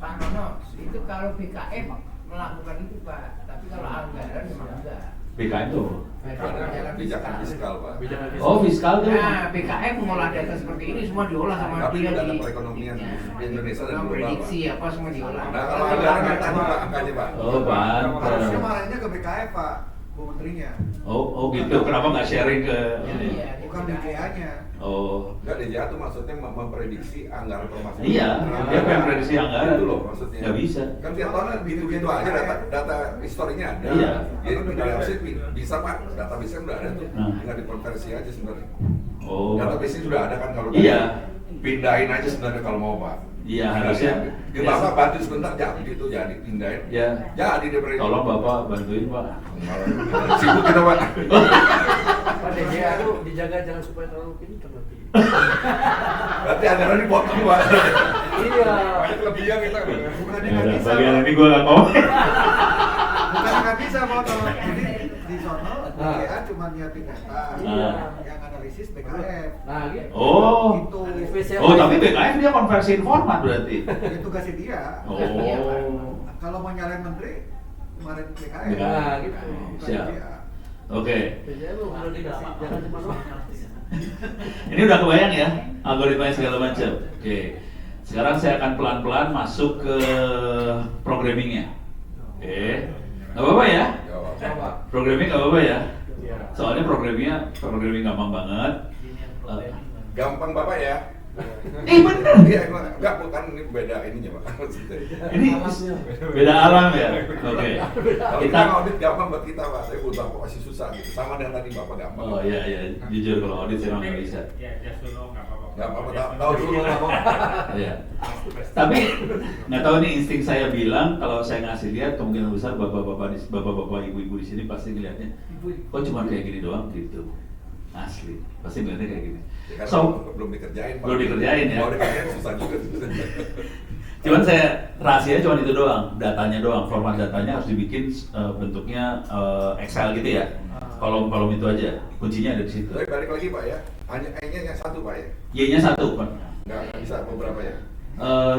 Pak Nono, itu kalau BKM melakukan itu Pak, tapi kalau anggaran memang enggak. BKM tuh. Kebijakan fiskal Pak. Oh fiskal tuh. Nah, BKM mengolah data seperti ini semua diolah sama Tapi dia data di perekonomian ya, di Indonesia dan sama global, prediksi apa semua diolah. Nah kalau anggaran tadi Pak angkanya Pak. Oh Harusnya pantes. marahnya ke BKF Pak, Bu Menterinya. Oh gitu. Kenapa nggak sharing ke ini? Iya, Bukan DGA-nya. Oh. Enggak DJA tuh maksudnya memprediksi anggaran pemasukan. Iya, dia pengen prediksi anggaran. Itu loh maksudnya. Nggak bisa. Kan tiap tahun kan gitu-gitu aja data historinya ada. Iya. Jadi database bisa Pak, database udah ada tuh. Nah. Tinggal dikonversi aja sebenarnya. Oh. Database sudah ada kan kalau Iya. pindahin aja sebenarnya kalau mau Pak. Iya, Pindahin. harusnya. Di Bapak bantu sebentar jadi gitu jadi pindahin. Ya. Jadi dia beri. Tolong Bapak bantuin Pak. Sibuk kita Pak. Pak DGA itu dijaga jangan supaya terlalu pintar nanti. Berarti anggaran dipotong Pak. Iya. Banyak kelebihan kita. Bukannya Ya nggak udah, bisa. bagian Pak. ini gue nggak mau. Bukan nggak bisa Pak, kalau jadi di sono DGA cuma nyiapin data. Iya. Yang analisis BKF. Nah, gitu. Oh. Itu Oh tapi BKF dia konversiin format berarti. itu tugasnya dia. Oh. Kalau mau nyalain menteri kemarin BKF. BKF. Nah, gitu. Bukan Siap. DGA. Oke. Biasanya lu kalau dikasih jangan cuma Ini udah kebayang ya algoritmanya segala macam. Oke. Sekarang saya akan pelan-pelan masuk ke programmingnya. Oke. Nggak apa-apa ya? Programming nggak apa-apa ya? Soalnya programming gampang banget. Gampang Bapak ya. Bener. Iya, enggak bukan ini beda ininya Pak. Maksudnya. Ini beda alam ya. Oke. Kalau Kita. kita audit gampang buat kita Pak, tapi buat Bapak masih susah gitu. Sama dengan tadi Bapak gampang. Oh iya iya. Jujur kalau audit saya nggak bisa. Ya, just to know nggak apa-apa. Nggak apa-apa, tahu dulu nggak apa-apa. Iya. Tapi nggak tahu nih insting saya bilang kalau saya ngasih lihat kemungkinan besar bapak-bapak ibu-ibu di sini pasti ngelihatnya kok cuma kayak gini doang gitu. Asli, pasti ngeliatnya kayak gini. Ya, karena So, belum dikerjain Pak. belum dikerjain ya. Mau dikerjain susah juga. cuman saya rahasia cuma itu doang, datanya doang, format datanya harus dibikin bentuknya Excel gitu ya. Kolom-kolom itu aja, kuncinya ada di situ. Tapi balik lagi Pak ya, hanya E-nya yang satu Pak ya. Y-nya satu, Pak. Nggak bisa beberapa ya.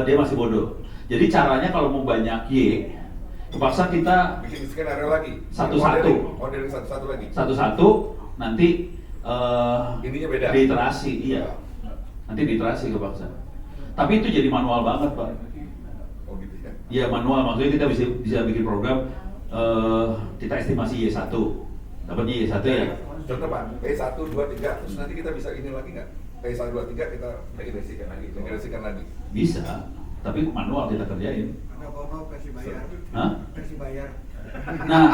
Dia masih bodoh. Jadi caranya kalau mau banyak Y, terpaksa kita Bikin skenario lagi. Satu-satu. Modeling satu-satu lagi. satu-satu nanti Ininya beda. diiterasi, iya. Nanti diiterasi kepaksa. Tapi itu jadi manual banget, Pak. Oh gitu ya. Iya manual, maksudnya kita bisa bikin program kita estimasi Y1, dapatnya Y1 ya. Contoh Pak, P1, 2, 3, terus nanti kita bisa ini lagi nggak? P1, 2, 3 kita regresikan lagi. Bisa, tapi manual kita kerjain. Karena mau versi bayar. Hah? Versi bayar. Nah,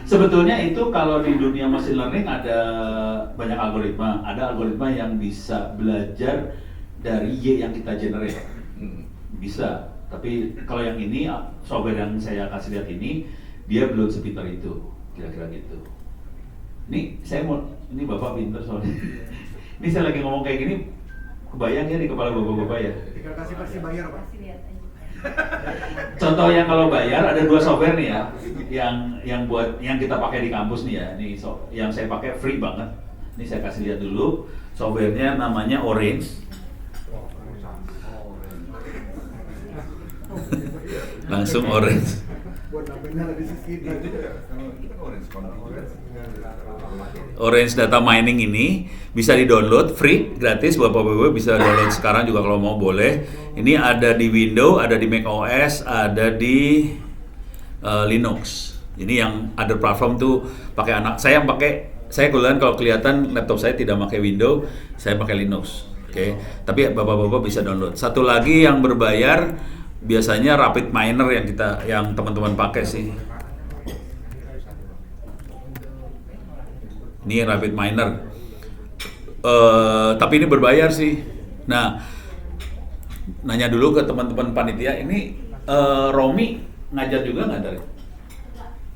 sebetulnya itu kalau di dunia machine learning ada banyak algoritma. Ada algoritma yang bisa belajar dari Y yang kita generate. Bisa, tapi kalau yang ini software yang saya kasih lihat ini dia belum sepintar itu, kira-kira gitu. Ini saya mau, ini bapak pinter soalnya. Ini saya lagi ngomong kayak gini, kebayang ya di kepala bapak-bapak ya. Tinggal kasih versi bayar Pak. Contoh yang kalau bayar ada 2 software nih ya, yang kita pakai di kampus nih ya. Ini yang saya pakai free banget. Ini saya kasih lihat dulu. Softwarenya namanya Orange. Langsung Orange. Buat namanya ada di sisi ini. Orange Data Mining ini bisa di-download free, gratis, Bapak-Bapak bisa download sekarang juga kalau mau boleh. Ini ada di Windows, ada di Mac OS, ada di Linux. Ini yang other platform tuh pakai anak saya kebetulan kalau kelihatan laptop saya tidak pakai Windows, saya pakai Linux. Oke. Tapi Bapak-Bapak bisa download. Satu lagi yang berbayar biasanya Rapid Miner yang teman-teman pakai sih. Ini Rapid Miner. Tapi ini berbayar sih. Nah, nanya dulu ke teman-teman panitia, ini Romi ngajar juga nggak dari?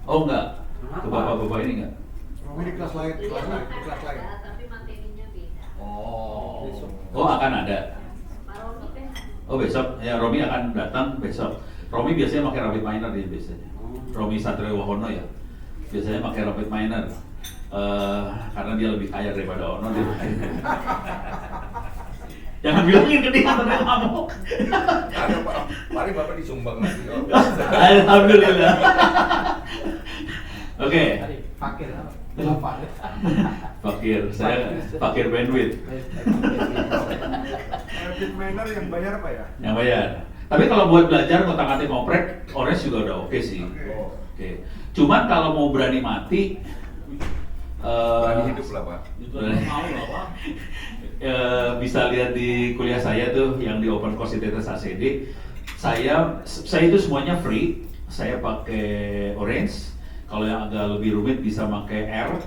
Oh nggak, ke bapak-bapak ini nggak? Romi di kelas lain, di kelas lain. Tapi materinya beda. Oh akan ada. Oh besok, ya Romi akan datang besok. Romi biasanya pakai Rapid Miner dia biasanya. Romi Satrio Wahono ya, biasanya pakai Rapid Miner. Karena dia lebih kaya daripada Ono dia. Jangan bilangin ke dia sampai ngamuk. Ada Pak, mari Bapak disumbang lagi. Alhamdulillah. Oke. Fakir. Fakir, saya fakir bandwidth. Rapid Miner yang bayar apa ya? Yang bayar. Tapi kalau buat belajar ngotak-ngatik ngoprek, Orange juga udah oke sih. Oke. Cuman kalau mau berani mati, Berani hidup lah Pak. Bisa lihat di kuliah saya tuh yang di Open Course Identitas ACD. Saya itu semuanya free. Saya pakai Orange. Kalau yang agak lebih rumit bisa pakai R.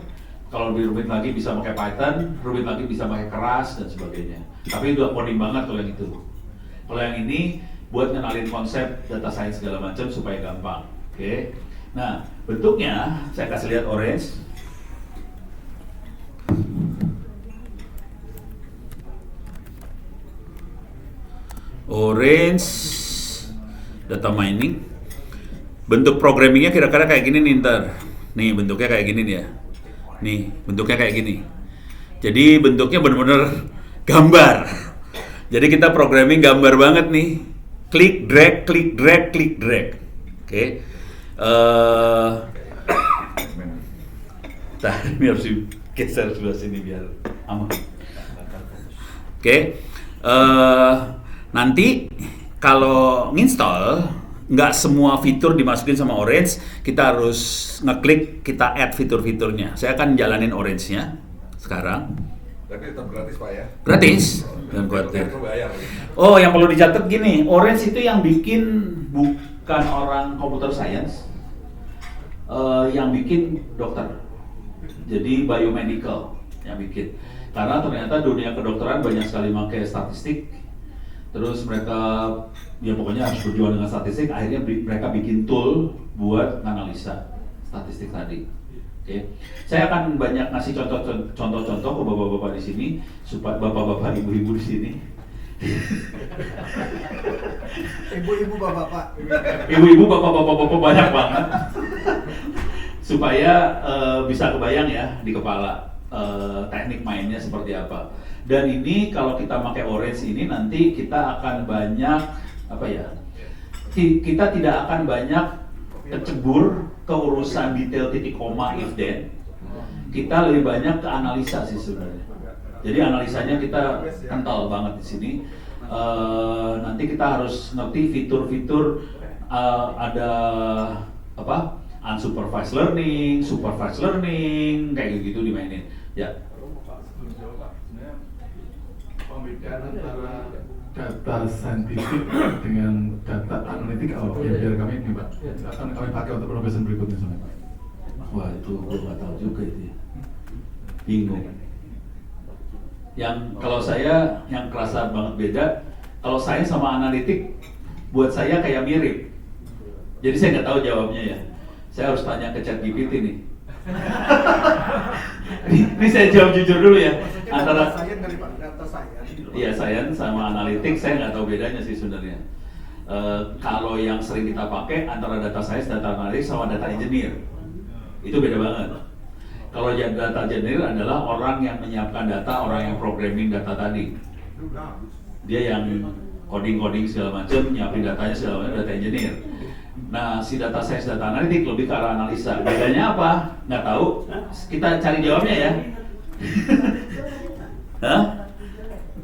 Kalau lebih rumit lagi bisa pakai Python. Rumit lagi bisa pakai Keras dan sebagainya. Tapi udah coding banget kalau yang itu. Kalau yang ini buat ngenalin konsep data science segala macam supaya gampang. Oke. Nah, bentuknya saya kasih lihat Orange. Orange Data Mining. Bentuk programmingnya kira-kira kayak gini nih ntar. Nih bentuknya kayak gini nih ya. Nih bentuknya kayak gini. Jadi bentuknya bener-bener gambar. Jadi kita programming gambar banget nih. Klik drag, klik drag, klik drag. Oke. Ini harus digeser sebelah sini biar aman. Oke. Nanti kalau nginstall nggak semua fitur dimasukin sama Orange, kita harus ngeklik, kita add fitur-fiturnya. Saya akan jalanin Orange-nya sekarang. Tapi tetap gratis Pak ya? Gratis. Dan khawatir. Oh, yang perlu dicatat gini, Orange itu yang bikin bukan orang computer science, yang bikin dokter. Jadi biomedical yang bikin. Karena ternyata dunia kedokteran banyak sekali pakai statistik. Terus mereka, ya pokoknya harus berjuang dengan statistik. Akhirnya mereka bikin tool buat analisa statistik tadi. Oke, saya akan banyak ngasih contoh-contoh ke bapak-bapak di sini, supaya bapak-bapak, ibu-ibu di sini. Ibu-ibu bapak-bapak. Ibu-ibu, bapak-bapak banyak banget. Supaya bisa kebayang ya di kepala teknik mainnya seperti apa. Dan ini kalau kita pakai Orange ini nanti kita akan banyak apa ya? Kita tidak akan banyak kecebur ke urusan detail titik koma if then. Kita lebih banyak ke analisa sih sebenarnya. Jadi analisanya kita kental banget di sini. Nanti kita harus ngerti fitur-fitur ada apa? Unsupervised learning, supervised learning, kayak gitu dimainin. Ya. Pembedaan antara data saintifik dengan data analitik apa? Ya, biar kami ini Pak, akan kami pakai untuk pembahasan berikutnya soalnya Pak. Wah itu gue nggak tahu juga itu ya. Bingung. Yang kalau saya yang kerasa banget beda, kalau saya sama analitik buat saya kayak mirip. Jadi saya nggak tahu jawabnya ya. Saya harus tanya ke ChatGPT nih. Ini saya jawab jujur dulu ya. Antara sains dari Pak, data sains. iya sains sama analitik saya nggak tahu bedanya sih sebenarnya. Kalau yang sering kita pakai antara data science, data analysis sama data engineer, itu beda banget. Kalau data engineer adalah orang yang menyiapkan data, orang yang programming data tadi. Dia yang coding segala macam, nyiapin datanya segala macam, data engineer. Nah, si data science, data analitik lebih ke arah analisa. Bedanya apa? Nggak tahu. Kita cari jawabnya ya. Hah?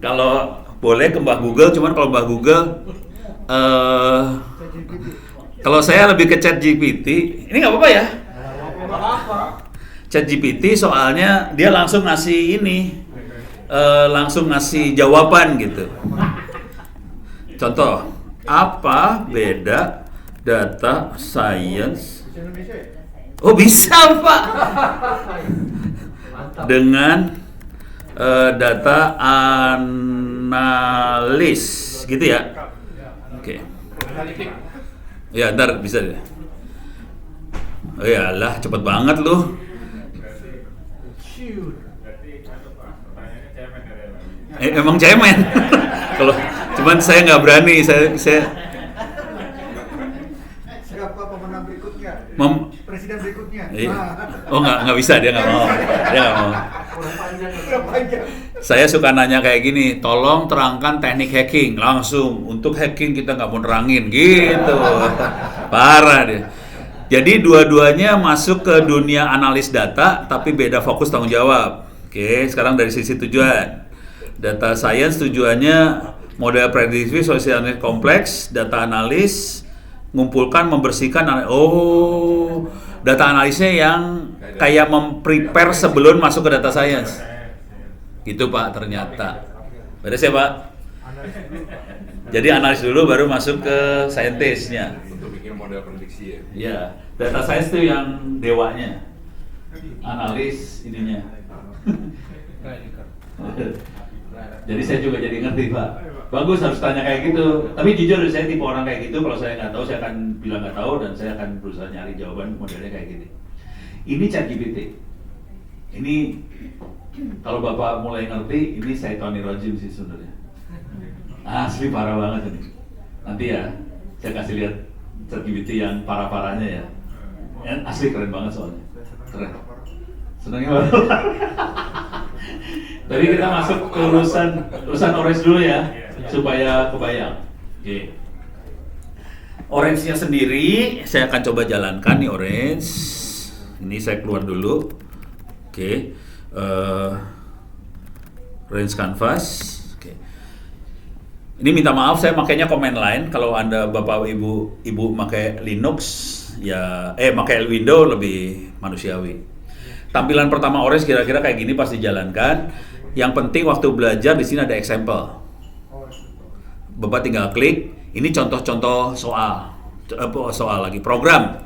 Kalau boleh ke Mbah Google, cuman kalau Mbah Google, kalau saya lebih ke ChatGPT. Ini nggak apa-apa ya? ChatGPT soalnya dia langsung ngasih ini, langsung ngasih jawaban gitu. Contoh, apa beda data science? Oh bisa Pak, dengan data analis, gitu ya? Oke. Ya ntar bisa deh. Oh ya lah, cepet banget lu. Emang cemen. Kalau cuman saya nggak berani, saya Siapa pemenang berikutnya? Presiden berikutnya? Oh nggak bisa, dia nggak mau. Saya suka nanya kayak gini, tolong terangkan teknik hacking langsung. Untuk hacking kita nggak mau nerangin gitu, parah dia. Jadi dua-duanya masuk ke dunia analis data, tapi beda fokus tanggung jawab. Oke, sekarang dari sisi tujuan. Data science tujuannya model prediktif sosial kompleks, data analis ngumpulkan, membersihkan. Data analisnya yang kayak memprepare sebelum masuk ke data science. Gitu Pak, ternyata. Beres ya Pak? Jadi analis dulu baru masuk ke scientist-nya. Untuk bikin model prediksi ya. Iya, data science itu yang dewanya. Analis ininya. Jadi saya juga jadi ngerti Pak. Bagus, harus tanya kayak gitu. Tapi jujur saya tipe orang kayak gitu. Kalau saya nggak tahu, saya akan bilang nggak tahu dan saya akan berusaha nyari jawaban modelnya kayak gini. Ini ChatGPT. Ini kalau Bapak mulai ngerti, ini saya Tony Rojim sih sebenarnya. Asli parah banget ini. Nanti ya, saya kasih lihat ChatGPT yang parah-parahnya ya. Asli keren banget soalnya. Keren. Senangnya banget. Tadi kita masuk ke urusan Orange dulu ya, supaya kebayang. Oke. Orange-nya sendiri saya akan coba jalankan nih Orange. Ini saya keluar dulu. Oke. Orange Canvas. Oke. Ini minta maaf saya makainya command line. Kalau Anda Bapak Ibu pakai Linux ya pakai Windows lebih manusiawi. Tampilan pertama Orange kira-kira kayak gini pas dijalankan. Yang penting waktu belajar di sini ada example. Bapak tinggal klik. Ini contoh-contoh soal lagi program.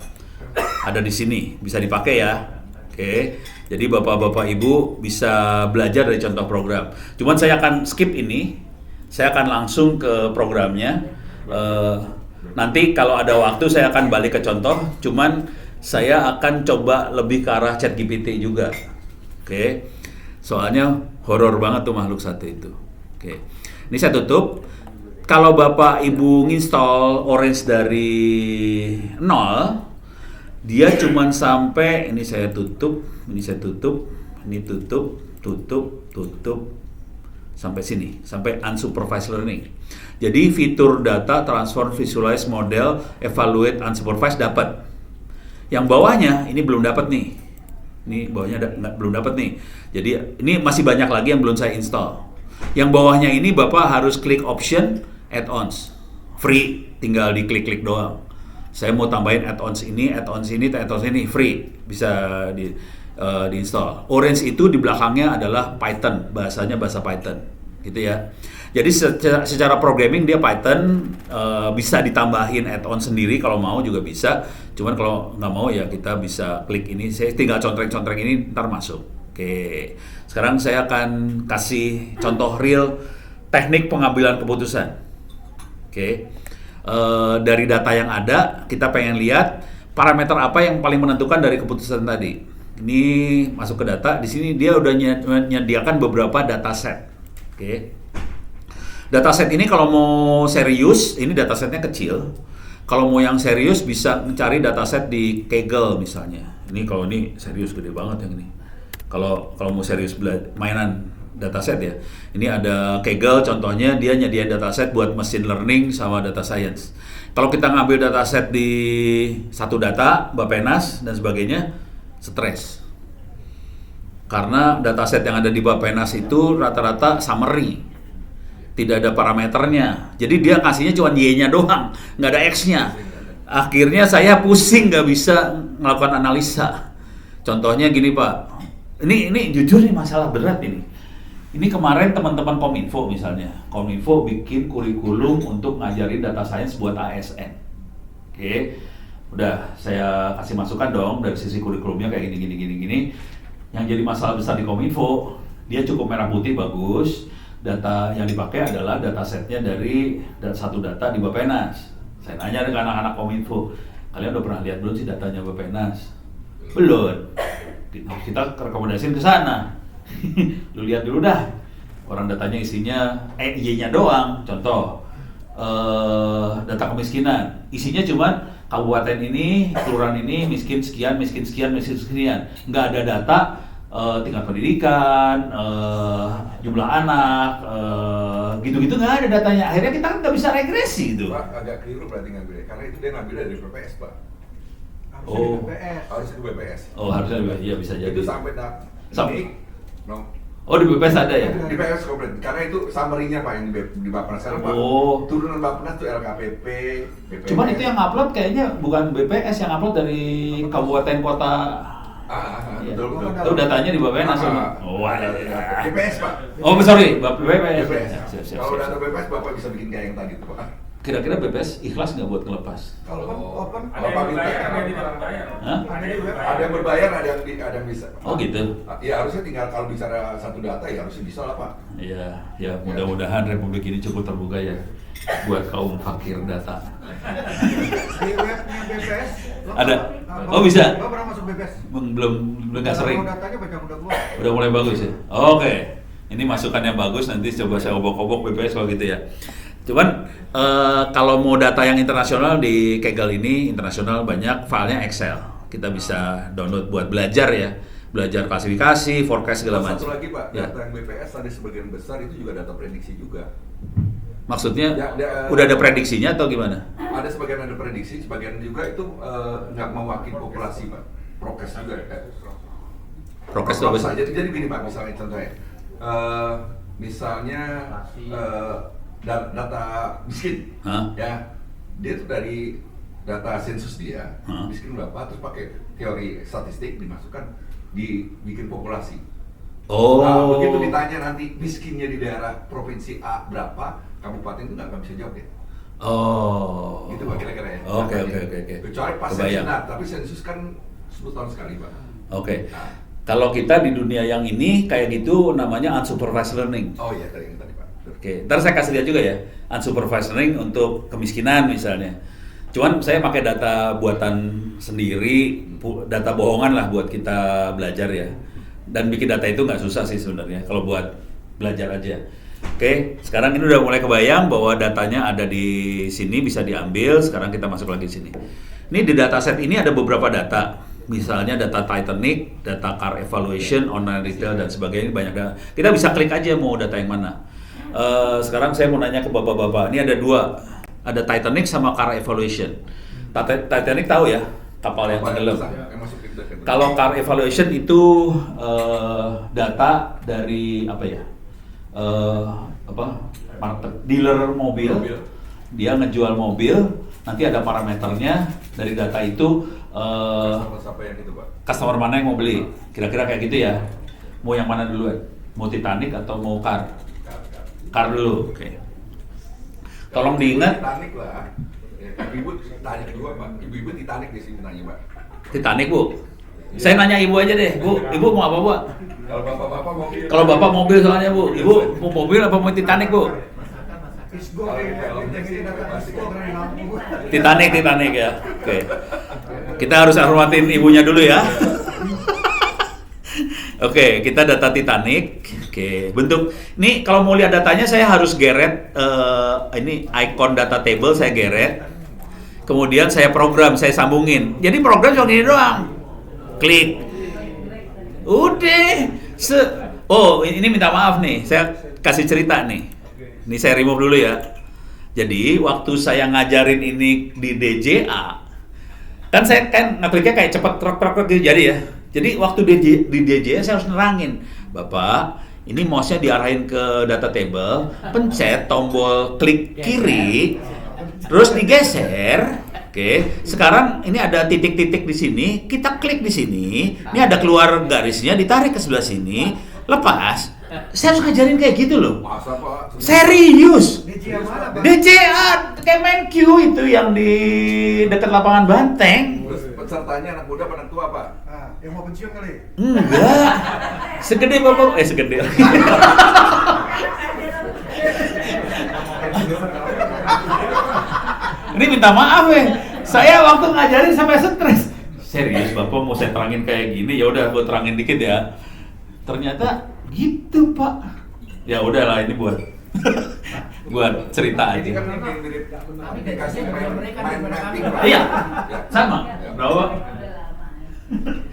Ada di sini, bisa dipakai ya. Oke. Jadi Bapak-bapak Ibu bisa belajar dari contoh program. Cuman saya akan skip ini. Saya akan langsung ke programnya. Nanti kalau ada waktu saya akan balik ke contoh. Cuman saya akan coba lebih ke arah ChatGPT juga. Oke. Soalnya horor banget tuh makhluk satu itu. Oke. Ini saya tutup. Kalau Bapak Ibu nginstall Orange dari nol, dia cuman sampai ini saya tutup, ini tutup sampai sini, sampai unsupervised learning. Jadi fitur data, transform, visualize, model, evaluate, unsupervised dapat. Yang bawahnya ini belum dapat nih. Ini bawahnya belum dapat nih. Jadi ini masih banyak lagi yang belum saya install. Yang bawahnya ini Bapak harus klik option add-ons. Free, tinggal diklik-klik doang. Saya mau tambahin add-ons ini, free. Bisa diinstall. Orange itu di belakangnya adalah Python, bahasanya bahasa Python. Gitu ya. Jadi secara programming dia Python, bisa ditambahin add-on sendiri kalau mau juga bisa. Cuman kalau nggak mau ya kita bisa klik ini. Saya tinggal contreng-contreng ini ntar masuk. Oke. Sekarang saya akan kasih contoh real teknik pengambilan keputusan. Oke. Dari data yang ada kita pengen lihat parameter apa yang paling menentukan dari keputusan tadi. Ini masuk ke data. Di sini dia udah menyediakan beberapa data set. Oke. Dataset ini kalau mau serius, ini datasetnya kecil. Kalau mau yang serius bisa mencari dataset di Kaggle misalnya. Ini kalau ini serius gede banget yang ini. Kalau mau serius mainan dataset ya. Ini ada Kaggle contohnya, dia nyediain dataset buat machine learning sama data science. Kalau kita ngambil dataset di satu data, Bappenas dan sebagainya, stres. Karena dataset yang ada di Bappenas itu rata-rata summary. Tidak ada parameternya, jadi dia kasihnya cuma Y-nya doang, nggak ada X-nya. Akhirnya saya pusing, nggak bisa melakukan analisa. Contohnya gini Pak, ini jujur nih masalah berat ini. Ini kemarin teman-teman Kominfo misalnya, Kominfo bikin kurikulum untuk ngajarin data science buat ASN. Oke, udah saya kasih masukan dong dari sisi kurikulumnya kayak gini. Yang jadi masalah besar di Kominfo, dia cukup merah putih bagus. Data yang dipakai adalah datasetnya dari satu data di Bappenas. Saya nanya ke anak-anak Kominfo, kalian udah pernah lihat belum sih datanya Bappenas? Belum. Kita rekomendasiin ke sana. Lu lihat dulu dah. Orang datanya isinya Y-nya doang. Contoh data kemiskinan. Isinya cuman kabupaten ini, kelurahan ini miskin sekian. Nggak ada data tingkat pendidikan, jumlah anak, gitu-gitu nggak ada datanya. Akhirnya kita kan nggak bisa regresi itu. Pak, agak keliru berarti ngambilnya, karena itu dia ngambil dari BPS Pak. Harusnya di BPS. Oh harusnya iya bisa jadi. Itu sampai ini, Oh di BPS ada ya? Di BPS komplit, karena itu summary-nya Pak yang di Bappenas sekarang Pak. Turunan Bappenas itu LKPP, BPS. Cuman itu yang upload kayaknya bukan BPS, yang upload dari kabupaten kota. Iya. Betul. Itu datanya di Bappenas. BPS Pak. Oh sorry, BPS. Siap. Kalau data BPS Bapak bisa bikin kayak yang tadi tuh Pak. Kira-kira BPS ikhlas nggak buat ngelepas? Kalau Open, Bapak minta, ada yang bayar. Hah? ada yang berbayar, ada yang bisa. Oh gitu. Ya harusnya tinggal kalau bicara satu data ya harusnya bisa lah Pak. Iya, ya mudah-mudahan Republik ini cukup terbuka ya buat kaum fakir data. Di webnya BPS Ada. Oh bisa. Lo pernah masuk BPS? Belum nggak sering. Datanya banyak udah keluar. Udah mulai bagus ya. Oke. Ini masukan yang bagus, nanti coba saya obok-obok BPS kalau gitu ya. Cuman kalau mau data yang internasional di Kaggle ini internasional banyak, filenya Excel. Kita bisa download buat belajar ya. Belajar klasifikasi, forecast segala macam. Satu lagi Pak, Ya. data yang BPS ada sebagian besar itu juga data prediksi juga. Maksudnya Ya, udah ada prediksinya atau gimana? Ada sebagian ada prediksi, sebagian juga itu nggak mewakili populasi Pak. Prokes juga. Prokes itu apa sih? Jadi gini Pak, misalnya contohnya, misalnya data miskin, Hah? ya, dia tuh dari data sensus dia, Hah? miskin berapa, terus pakai teori statistik dimasukkan, dibikin populasi. Oh. Nah, begitu ditanya nanti miskinnya di daerah provinsi A berapa, kabupaten itu nggak bisa jawab ya. Oh. Gitu Pak kira-kira ya. Oke. Kecuali pas Kebayang. sensus, tapi sensus kan 10 tahun sekali Pak. Oke. Nah. Kalau kita di dunia yang ini kayak gitu namanya unsupervised learning. Oh iya tadi Pak. Oke, ntar saya kasih lihat juga ya unsupervised learning untuk kemiskinan misalnya. Cuman saya pakai data buatan sendiri, data bohongan lah buat kita belajar ya. Dan bikin data itu nggak susah sih sebenarnya kalau buat belajar aja. Oke, sekarang ini udah mulai kebayang bahwa datanya ada di sini bisa diambil. Sekarang kita masuk lagi di sini. Ini di dataset ini ada beberapa data. Misalnya data Titanic, data car evaluation, online retail dan sebagainya, banyak data. Kita bisa klik aja mau data yang mana. Sekarang saya mau nanya ke bapak-bapak. Ini ada dua, ada Titanic sama car evaluation. Titanic tahu ya, kapal yang tenggelam. Kalau car evaluation itu data dari apa ya? Dealer mobil. Dia ngejual mobil, nanti ada parameternya dari data itu. Customer mana yang mau beli? Kira-kira kayak gitu ya. Mau yang mana duluan? Mau Titanic atau mau car? Car dulu. Oke. Tolong diingat. Titanic lah. Ibu tanya juga Pak. Ibu Titanic di sini nanya Pak. Titanic Bu. Saya nanya ibu aja deh, Bu. Ibu mau apa Bu? Kalau bapak-bapak mobil. Kalau bapak mobil soalnya Bu. Ibu mau mobil apa mau Titanic Bu? Titanic ya. Oke. Kita harus hormatin ibunya dulu ya. Oke, kita data Titanic. Oke, bentuk ini kalau mau lihat datanya saya harus geret ini icon data table saya geret. Kemudian saya program, saya sambungin. Jadi program cuma ini doang. Klik. Udah. Oh, ini minta maaf nih. Saya kasih cerita nih. Ini saya remove dulu ya. Jadi waktu saya ngajarin ini di DJA, kan saya kan ngekliknya kayak cepet truk gitu jadi ya. Jadi waktu di DJA saya harus nerangin, Bapak, ini mouse-nya diarahin ke data table, pencet tombol klik kiri, terus digeser. Oke, sekarang ini ada titik-titik di sini, kita klik di sini. Ini ada keluar garisnya, ditarik ke sebelah sini, lepas. Saya harus ngajarin kayak gitu loh. Masa Pak? Serius. DJA mana, Bang? DJA Kemenq itu yang di dekat lapangan Banteng. Terus pesertanya anak muda apa anak tua Pak? Ah, yang mau pensiun kali. Enggak. Segede bapak, segede. Ini minta maaf ya. Saya waktu ngajarin sampai stres. Serius bapak mau saya terangin kayak gini, ya udah gue terangin dikit ya. Ternyata gitu Pak. Ya udahlah ini buat buat cerita aja. Ini kan mirip aplikasi main mapping Pak. Iya, sama. Berapa?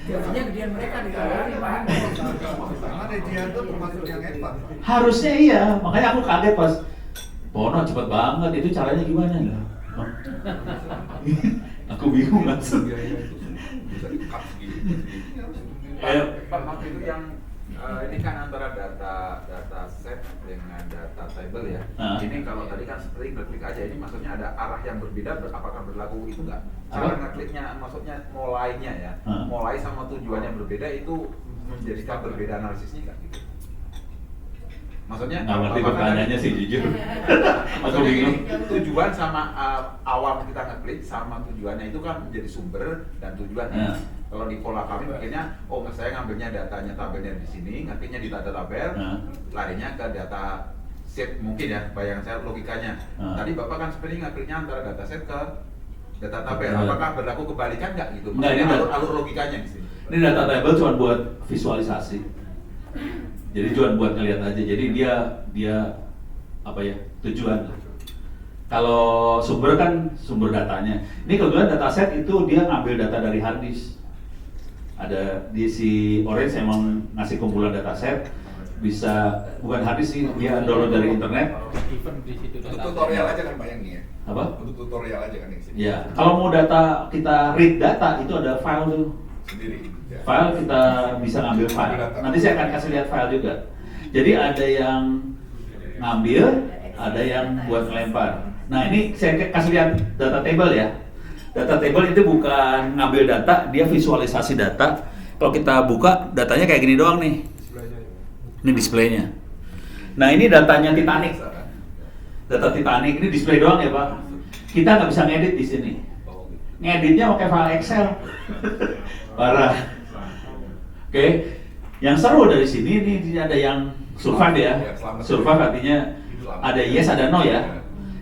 Biasanya gedean mereka di kamar Pak. Karena DJA itu termasuk yang hebat. Harusnya iya, makanya aku kaget pas Bono cepet banget, itu caranya gimana lah? Aku bingung langsung. Bisa di-cut segini. Pak, waktu itu yang ini kan antara data set dengan data table ya. Ini kalau tadi kan seperti ngeklik aja, ini maksudnya ada arah yang berbeda, apakah berlaku itu nggak? Cara ngekliknya, maksudnya mulainya ya, mulai sama tujuannya berbeda itu menjadikan berbeda analisisnya nggak gitu? Maksudnya nggak ngerti pertanyaannya sih jujur. Aku bingung. Tujuan sama awal kita ngeklik sama tujuannya itu kan menjadi sumber dan tujuannya. Kalau di pola kami mikirnya, oh saya ngambilnya datanya tabelnya di sini, ngekliknya di data tabel, larinya ke data set mungkin ya, bayangan saya logikanya. Tadi Bapak kan sebenarnya ngekliknya antara data set ke data tabel. Apakah berlaku kebalikan nggak gitu? Maksudnya alur logikanya di sini. Ini data table cuma buat visualisasi. Jadi cuma buat ngeliat aja. Jadi dia apa ya, tujuan. Kalau sumber kan sumber datanya. Ini kebetulan dataset itu dia ngambil data dari hard disk. Ada di si Orange emang ngasih kumpulan dataset, bisa bukan hard disk sih, dia download dari internet. Untuk tutorial aja kan Pak yang ini ya? Apa? Untuk tutorial aja kan yang sini. Ya, kalau mau data kita read data itu ada file tuh. Sendiri. Ya. File kita bisa ngambil file. Nanti saya akan kasih lihat file juga. Jadi ada yang ngambil, ada yang buat ngelempar. Nah ini saya kasih lihat data table ya. Data table itu bukan ngambil data, dia visualisasi data. Kalau kita buka datanya kayak gini doang nih. Ini displaynya. Nah ini datanya Titanic. Data Titanic ini display doang ya Pak. Kita nggak bisa ngedit di sini. Ngeditnya pakai file Excel. Parah. Oke. Yang seru dari sini ini ada yang survive ya. Survive artinya ada yes ada no ya.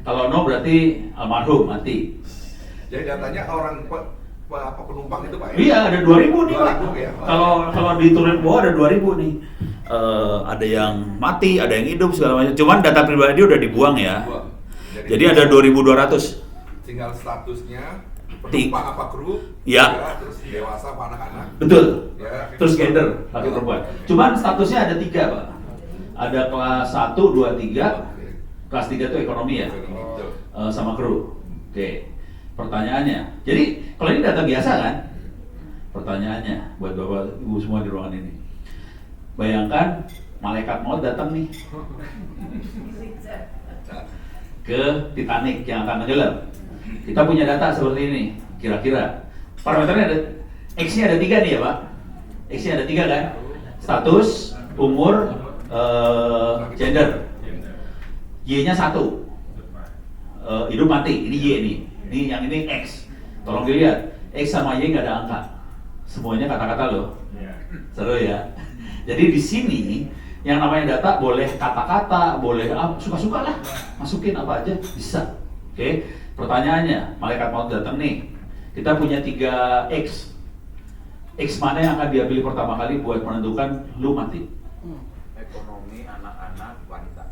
Kalau no berarti almarhum mati. Jadi datanya orang penumpang itu Pak ya? Iya ada 2.000 nih Pak. Ya? Kalau diturunin bawah ada 2.000 nih. Ada yang mati, ada yang hidup segala macam. Cuman data pribadi udah dibuang ya. Jadi ada 2.200. Tinggal statusnya penumpang apa kru? Ya. Terus dewasa apa anak-anak? Betul. Ya. Terus gender laki perempuan. Cuman statusnya ada 3 Pak. Ada kelas 1, 2, 3. Kelas 3 itu ekonomi ya. Sama kru. Oke. Pertanyaannya, jadi kalau ini data biasa kan? Pertanyaannya buat bapak ibu semua di ruangan ini. Bayangkan malaikat maut datang nih ke Titanic yang akan tenggelam. Kita punya data seperti ini, kira-kira parameternya ada X-nya ada 3 nih ya Pak. X-nya ada 3 kan? Status, umur, gender. Y-nya 1. Hidup mati, ini Y nih. Ini yang ini X. Tolong dilihat, X sama Y nggak ada angka. Semuanya kata-kata loh. Seru ya. Jadi di sini yang namanya data boleh kata-kata, boleh suka-suka lah. Masukin apa aja bisa. Oke. Pertanyaannya, malaikat maut datang nih. Kita punya 3 X. X mana yang akan dia pilih pertama kali buat menentukan lu mati? Ekonomi anak-anak wanita.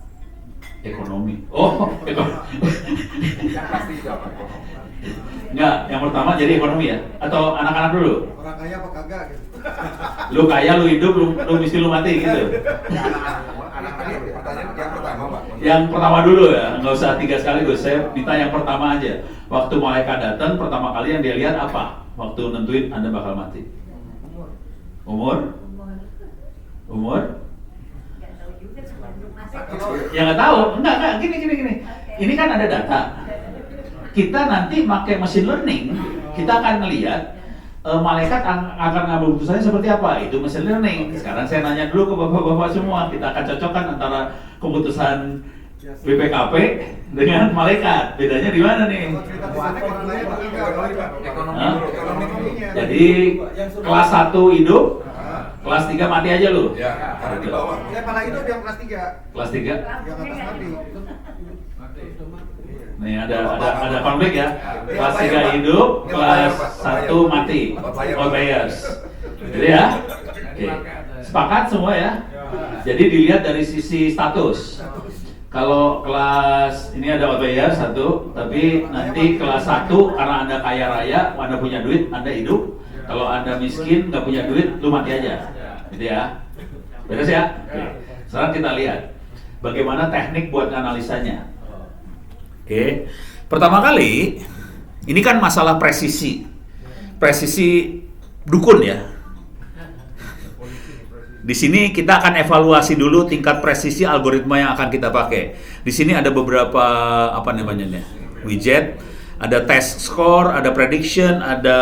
Ekonomi. Oh, Yang pasti jawab ekonomi. enggak, yang pertama jadi ekonomi ya? Atau anak-anak dulu? Orang kaya apa kagak gitu. Lu kaya, lu hidup, lu mesti lu mati gitu. Ya, anak-anak Ini dulu ya. pertanyaan yang pertama, Pak. Yang pertama dulu ya, nggak usah 3 sekaligus. Saya minta yang pertama aja. Waktu malaikat datang, pertama kali yang dia lihat apa? Waktu nentuin Anda bakal mati. Umur? Umur? Nggak tahu juga sebelum masuk. Ya nggak tahu. Enggak. Gini. Ini kan ada data. Kita nanti pakai machine learning, kita akan melihat malaikat akan ngambil keputusannya seperti apa. Itu machine learning. Sekarang saya nanya dulu ke bapak-bapak semua. Kita akan cocokkan antara keputusan BPKP dengan malaikat. Bedanya di mana nih? Cerita di sana orang kaya apa kagak? Ekonomi Hah? dulu, ekonomi. Jadi kelas 1 hidup, kelas 3 mati aja lu. Ya, karena di bawah. Ya malah itu yang kelas 3. Kelas 3. Yang atas mati. Nih ada konflik ya. Kelas 3 hidup, kelas 1 mati. Outliers. Jadi ya. Oke. Sepakat semua ya? Jadi dilihat dari sisi status. Kalau kelas ini ada outlier 1, tapi nanti kelas 1 karena Anda kaya raya, Anda punya duit, Anda hidup. Kalau Anda miskin, nggak punya duit, lu mati aja. Gitu ya. Beres ya? Oke. Sekarang kita lihat bagaimana teknik buat analisanya. Oke. Pertama kali, ini kan masalah presisi. Presisi dukun ya. Di sini kita akan evaluasi dulu tingkat presisi algoritma yang akan kita pakai. Di sini ada beberapa widget, ada test score, ada prediction, ada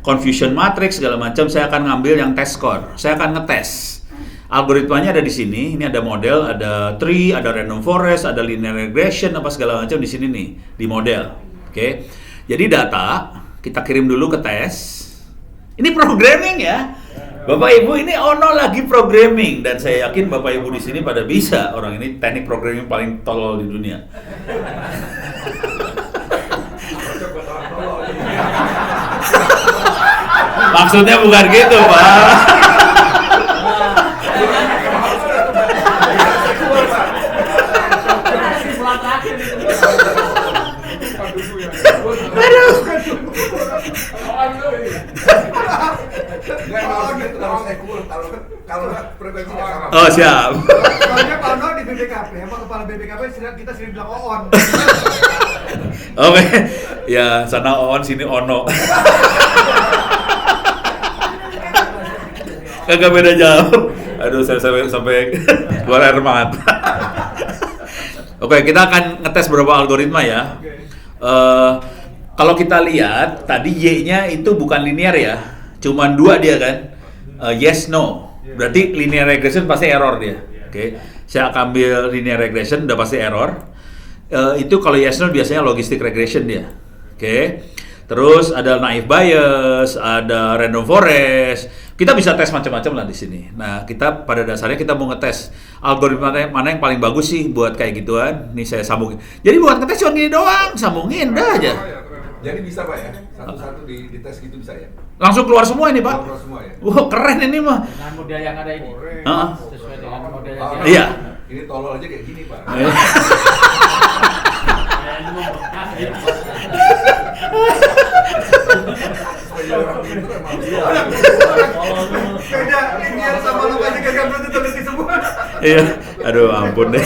confusion matrix segala macam. Saya akan ngambil yang test score. Saya akan ngetes. Algoritmanya ada di sini. Ini ada model, ada tree, ada random forest, ada linear regression apa segala macam di sini nih di model. Oke. Jadi data kita kirim dulu ke tes. Ini programming ya. Bapak Ibu ini Ono lagi programming dan saya yakin Bapak Ibu di sini pada bisa. Orang ini teknik programming paling tolol di dunia. Maksudnya bukan gitu, Pak. Oh siap. Soalnya Pak Ono di BPKP, sama kepala BPKP kita sering bilang Oon. Oke, ya sana Oon sini Ono. Kagak beda jauh. Aduh, saya sampai keluar air mata. Oke, kita akan ngetes beberapa algoritma ya. Kalau kita lihat tadi Y-nya itu bukan linear ya, cuman 2 dia kan. Yes no. Berarti linear regression pasti error dia. Oke. Saya akan ambil linear regression udah pasti error. Itu kalau yes no biasanya logistic regression dia. Oke. Terus ada naive bias, ada random forest. Kita bisa tes macam-macam lah di sini. Nah, kita pada dasarnya kita mau ngetes algoritma mana yang paling bagus sih buat kayak gituan. Nih saya sambungin. Jadi buat ngetes cuma gini doang, sambungin dah aja. Jadi bisa Pak ya? Satu-satu di tes gitu bisa ya? Langsung keluar semua ini, Pak. Keluar semua ya? Wah, keren ini mah. Dengan model yang ada ini. Heeh. Sesuai dengan model yang Oh, ada. Iya. Ini tolol aja kayak gini Pak. Supaya orang pintar emang harus Beda linear sama lo aja gagal teliti semua. Iya. Aduh, ampun deh.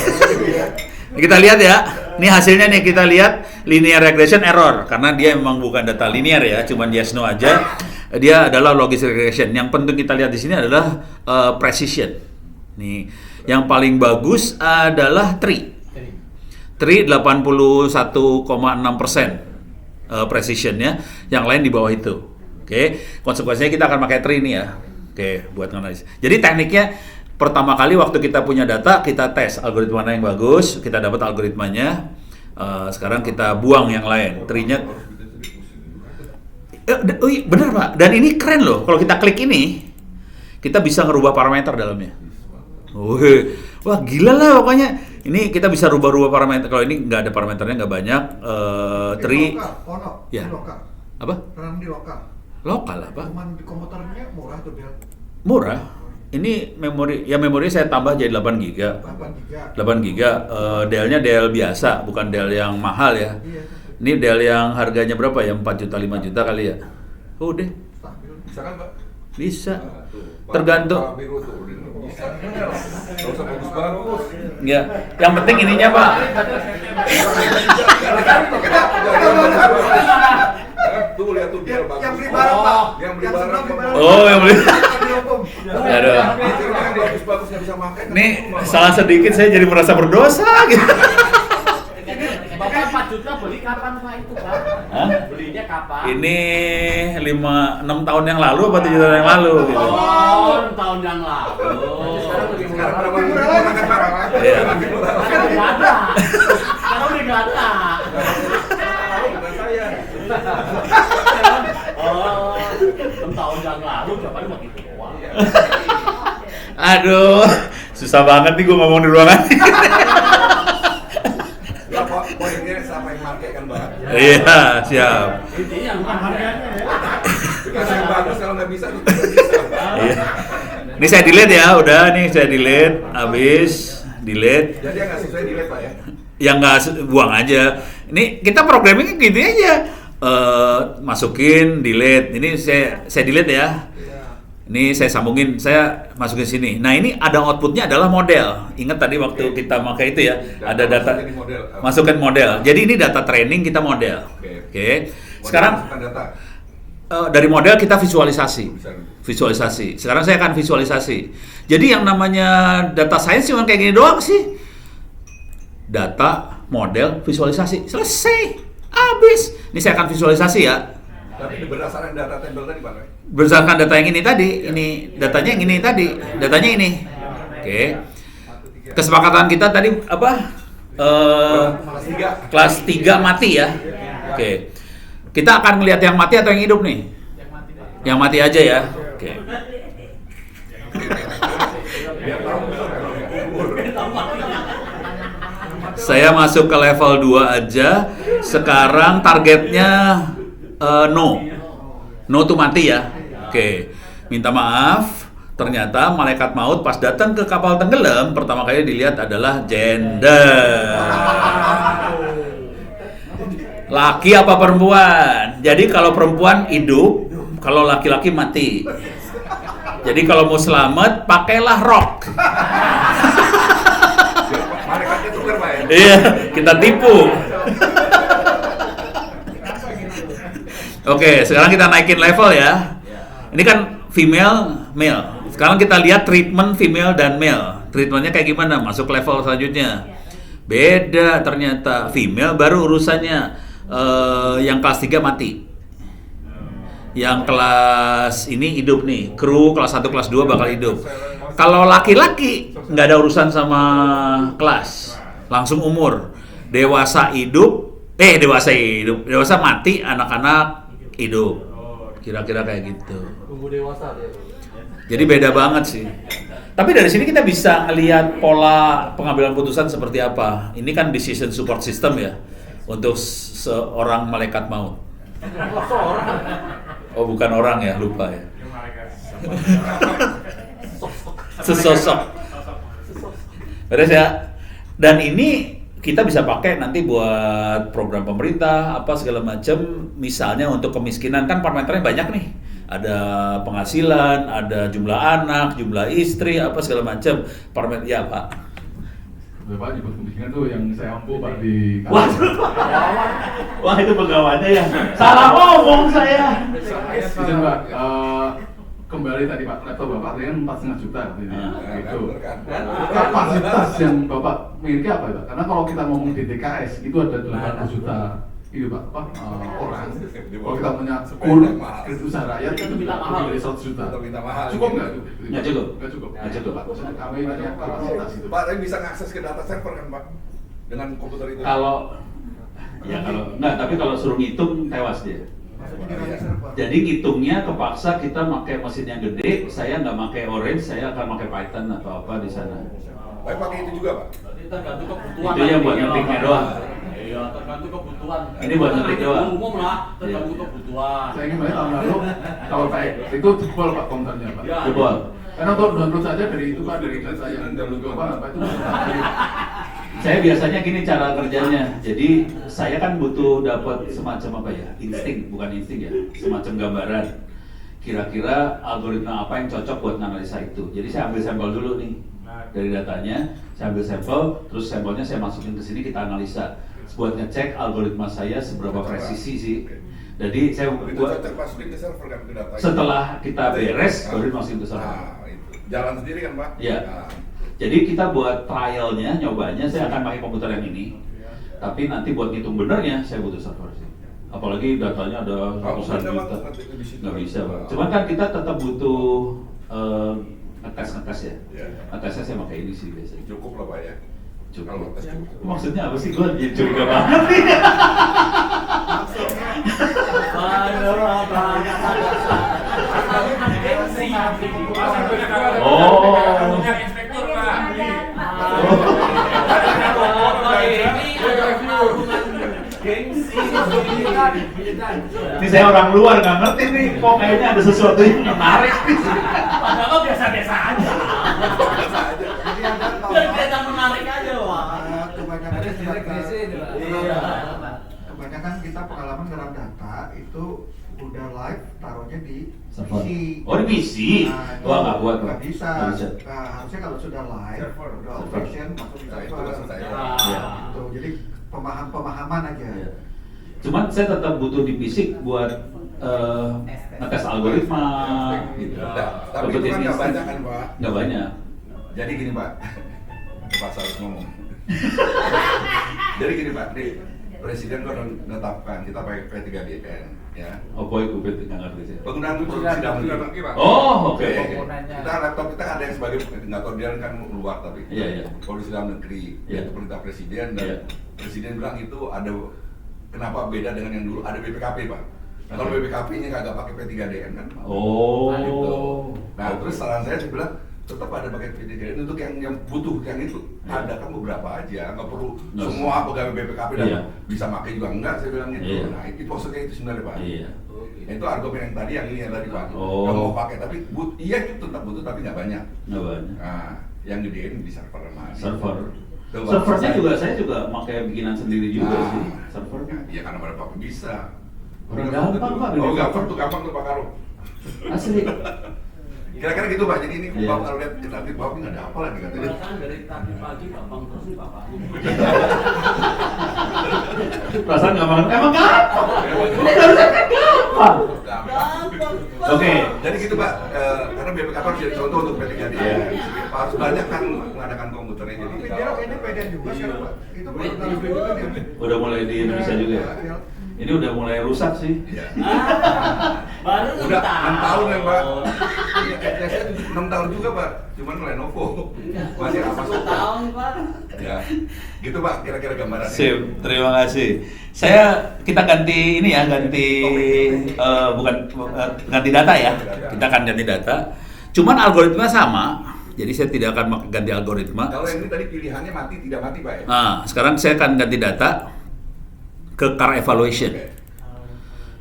Kita lihat ya. Ini hasilnya nih kita lihat linear regression error karena dia memang bukan data linear ya, cuman yes no aja. Dia adalah logistic regression. Yang penting kita lihat di sini adalah precision. Nih, yang paling bagus adalah tree. Tree 81,6% precisionnya, yang lain di bawah itu. Oke, konsekuensinya kita akan pakai tree ini ya. Oke, buat analis. Jadi tekniknya pertama kali waktu kita punya data, kita tes algoritma mana yang bagus, kita dapat algoritmanya. Sekarang kita buang yang lain. Tree-nya bener Pak. Dan ini keren loh. Kalau kita klik ini, kita bisa ngerubah parameter dalamnya. Wah gila lah pokoknya. Ini kita bisa rubah-rubah parameter. Kalau ini nggak ada parameternya, nggak banyak. Tree. Ono. Ya. Lokal. Apa? Tanam di lokal. Lokal apa? Cuman di komputernya murah tuh Bel. Murah. ini memori saya tambah jadi 8 giga. 8 giga. Dell-nya Dell biasa, bukan Dell yang mahal ya. Ini Dell yang harganya berapa ya? 4 juta, 5 juta kali ya. Udah. Bisa kan, Pak? Bisa. Tergantung. Bisa. Nggak usah bagus-bagus. Ya, yang penting ininya, Pak. Tuh lihat tuh dia bagus. Yang beli barang, Pak. Yang beli barang. Oh, yang beli. Aduh. Bagus nggak bisa makan. Nih, salah sedikit saya jadi merasa berdosa gitu. Bapak 4 juta beli kapan Pak itu Pak? Hah? Belinya kapan? Ini 5-6 tahun yang lalu apa 7 tahun yang lalu gitu. Oh, 6 tahun yang lalu. Sekarang berapa lagi? Iya. Sekarang nggak ada. Sekarang udah nggak ada. Oh, 6 tahun yang lalu jawabannya begitu. Aduh, susah banget nih gue ngomong di ruangan. Ya, Pak, poinnya siapa yang pakai kan, Pak? Iya, siap. Intinya bukan harganya ya. Dikasih yang bagus kalau nggak bisa, tidak bisa. Iya. Ini saya delete ya, udah nih saya delete, habis delete. Jadi yang nggak sesuai delete, Pak ya? Yang nggak buang aja. Ini kita programmingnya gitu aja. Masukin, delete. Ini saya delete ya. Ini saya sambungin, saya masukin sini. Nah ini ada outputnya adalah model. Ingat tadi waktu kita pakai itu ya, ada data, masukkan model. Jadi ini data training kita model. Oke. Sekarang dari model kita visualisasi. Sekarang saya akan visualisasi. Jadi yang namanya data science cuma kayak gini doang sih. Data, model, visualisasi, selesai, habis. Ini saya akan visualisasi ya. Tapi berdasarkan data tabel tadi, Pak? Berdasarkan data yang ini tadi, ini datanya yang ini tadi, datanya ini. Oke. Kesepakatan kita tadi apa? Kelas 3 mati ya. Oke. Kita akan melihat yang mati atau yang hidup nih? Yang mati aja ya. Oke. Saya masuk ke level 2 aja. Sekarang targetnya no tuh mati ya. Oke. Minta maaf, ternyata malaikat maut pas datang ke kapal tenggelam pertama kali dilihat adalah gender. Laki apa perempuan? Jadi kalau perempuan hidup, kalau laki-laki mati. Jadi kalau mau selamat pakailah rok. Malaikatnya tukar, Pak ya? Iya, kita tipu. Oke, sekarang kita naikin level ya. Ini kan female, male. Sekarang kita lihat treatment female dan male. Treatmentnya kayak gimana? Masuk level selanjutnya. Beda ternyata. Female baru urusannya yang kelas 3 mati. Yang kelas ini hidup nih. Kru kelas 1, kelas 2 bakal hidup. Kalau laki-laki nggak ada urusan sama kelas. Langsung umur. Dewasa mati, anak-anak hidup, kira-kira kayak gitu. Tunggu dewasa dia. Jadi beda banget sih. Tapi dari sini kita bisa ngelihat pola pengambilan putusan seperti apa. Ini kan decision support system ya untuk seorang malaikat maut. Oh bukan orang ya, lupa ya. Sesosok. Beres ya. Dan ini kita bisa pakai nanti buat program pemerintah apa segala macam, misalnya untuk kemiskinan kan parameternya banyak nih, ada penghasilan, ada jumlah anak, jumlah istri apa segala macam parameter ya Pak. Bapak nyebut kemiskinan tuh yang saya ampuh Pak di Wah itu pegawainya ya, salah ngomong saya. Izin Pak, kembali tadi Pak, laptop Bapak tadi kan 4,5 juta gitu. Kapasitas yang Bapak miliki apa Pak? Karena kalau kita ngomong di DKS itu ada 8 juta itu Pak, orang. Kalau kita punya kur kredit usaha rakyat itu lebih dari 100 juta. Cukup nggak? Nggak cukup. Nggak cukup Pak. Kami punya kapasitas itu. Pak, tapi bisa ngakses ke data server kan Pak? Dengan komputer itu? Kalau tapi kalau suruh ngitung tewas dia. Jadi ngitungnya kepaksa kita pakai mesin yang gede, saya nggak pakai Orange, saya akan pakai Python atau apa di sana. Baik pakai itu juga Pak? Tergantung kebutuhan. Itu yang buat ngetiknya doang. Iya, tergantung kebutuhan. Ini buat ngetik doang. Umum lah, tergantung kebutuhan. Saya ingin bayar tahun lalu kalau kayak itu jebol Pak komputernya Pak. Jebol. Karena untuk download saja dari itu Pak, dari data yang download apa itu Saya biasanya gini cara kerjanya. Jadi saya kan butuh dapat semacam apa ya? Insting, bukan insting ya. Semacam gambaran. Kira-kira algoritma apa yang cocok buat analisa itu. Jadi saya ambil sampel dulu nih dari datanya. Saya ambil sampel, terus sampelnya saya masukin ke sini kita analisa. Buat ngecek algoritma saya seberapa presisi sih. Jadi saya buat masukin ke server kan ke data. Setelah kita beres baru masukin ke server. Jalan sendiri kan Pak? Iya. Jadi kita buat trialnya, nyobanya saya akan pakai komputer yang ini. Tapi nanti buat ngitung benernya saya butuh server sih. Apalagi datanya ada ratusan juta. Nggak bisa Pak. Cuman kan kita tetap butuh ngetes ya. Ngetesnya saya pakai ini sih biasanya. Cukup lah Pak ya. Cukup. Maksudnya apa sih? Gue jadi curiga banget nih. Ini saya orang luar nggak ngerti nih, kok kayaknya ada sesuatu yang menarik nih. Padahal biasa-biasa aja. Jadi ada Kelihatan menarik aja, Wak. kebanyakan kita pengalaman dalam data itu udah live taruhnya di Server. PC. Oh di PC? Wah nggak buat Nggak bisa. Nggak bisa. Nah, harusnya kalau sudah live, udah Server. operation masuk di Nah, itu server. maksud saya. Iya. Gitu. Jadi pemahaman aja. Iya. Cuman saya tetap butuh di fisik buat ngetes algoritma gitu. Nah, tapi itu kan nggak banyak kan Pak? Nggak banyak. Jadi gini Pak, Pak harus ngomong. Jadi gini Pak, nih Presiden kan menetapkan kita pakai P3DN ya. Oh boy, gue nggak ngerti sih. Penggunaan produksi dalam negeri. Oh oke. Kita laptop kita ada yang sebagai nggak tahu dia kan luar tapi Iya, iya. produksi dalam negeri Iya. itu perintah Presiden dan Iya. Presiden bilang itu ada kenapa beda dengan yang dulu ada BPKP Pak. Nah, kalau BPKP-nya kagak pakai P3DN kan. Oh. Gitu. Nah terus saran saya bilang tetap ada pakai P3DN untuk yang butuh yang itu. Ada kan beberapa aja, nggak perlu Nggak semua pegawai BPKP dan Iya. bisa pakai juga enggak saya bilang gitu. Iya. Nah itu maksudnya itu sebenarnya Pak. Iya. Itu argumen yang tadi yang ini yang tadi Pak. Oh. Nggak mau pakai tapi iya itu tetap butuh tapi nggak banyak. Nggak banyak. Nah yang gedein di server sama Server. Tuh, Servernya Pak. juga saya juga pakai bikinan sendiri juga Nah, sih. Servernya. Iya karena pada Pak bisa. Udah gampang, Pak. Oh gampang tuh Pak Karo. Asli. Kira-kira gitu Pak. Jadi ini Iya. Bapak kalau lihat nanti Bapak nggak ada apa lagi katanya. Perasaan dari tadi pagi gampang terus nih Bapak. Perasaan gampang. Emang gampang. Ini harusnya kan gampang. Oke. Jadi gitu Pak, karena BPKP harus jadi contoh untuk P3D. Pak harus banyak kan mengadakan komputernya jadi. Tapi dia kayaknya beda juga sekarang Pak. Itu baru dalam juga ya. Udah mulai di Indonesia juga ya. Ini udah mulai rusak sih. Iya. Baru Udah 6 tahun ya Pak. Iya, saya 6 tahun juga Pak, cuman Lenovo. Masih apa 10 tahun, Pak. Ya, gitu Pak, kira-kira gambarannya. Sip, terima kasih. Kita ganti ini ya, ganti data ya. Kita akan ganti data. Cuman algoritma sama. Jadi saya tidak akan ganti algoritma. Kalau yang ini tadi pilihannya mati tidak mati Pak ya? Nah, sekarang saya akan ganti data ke car evaluation.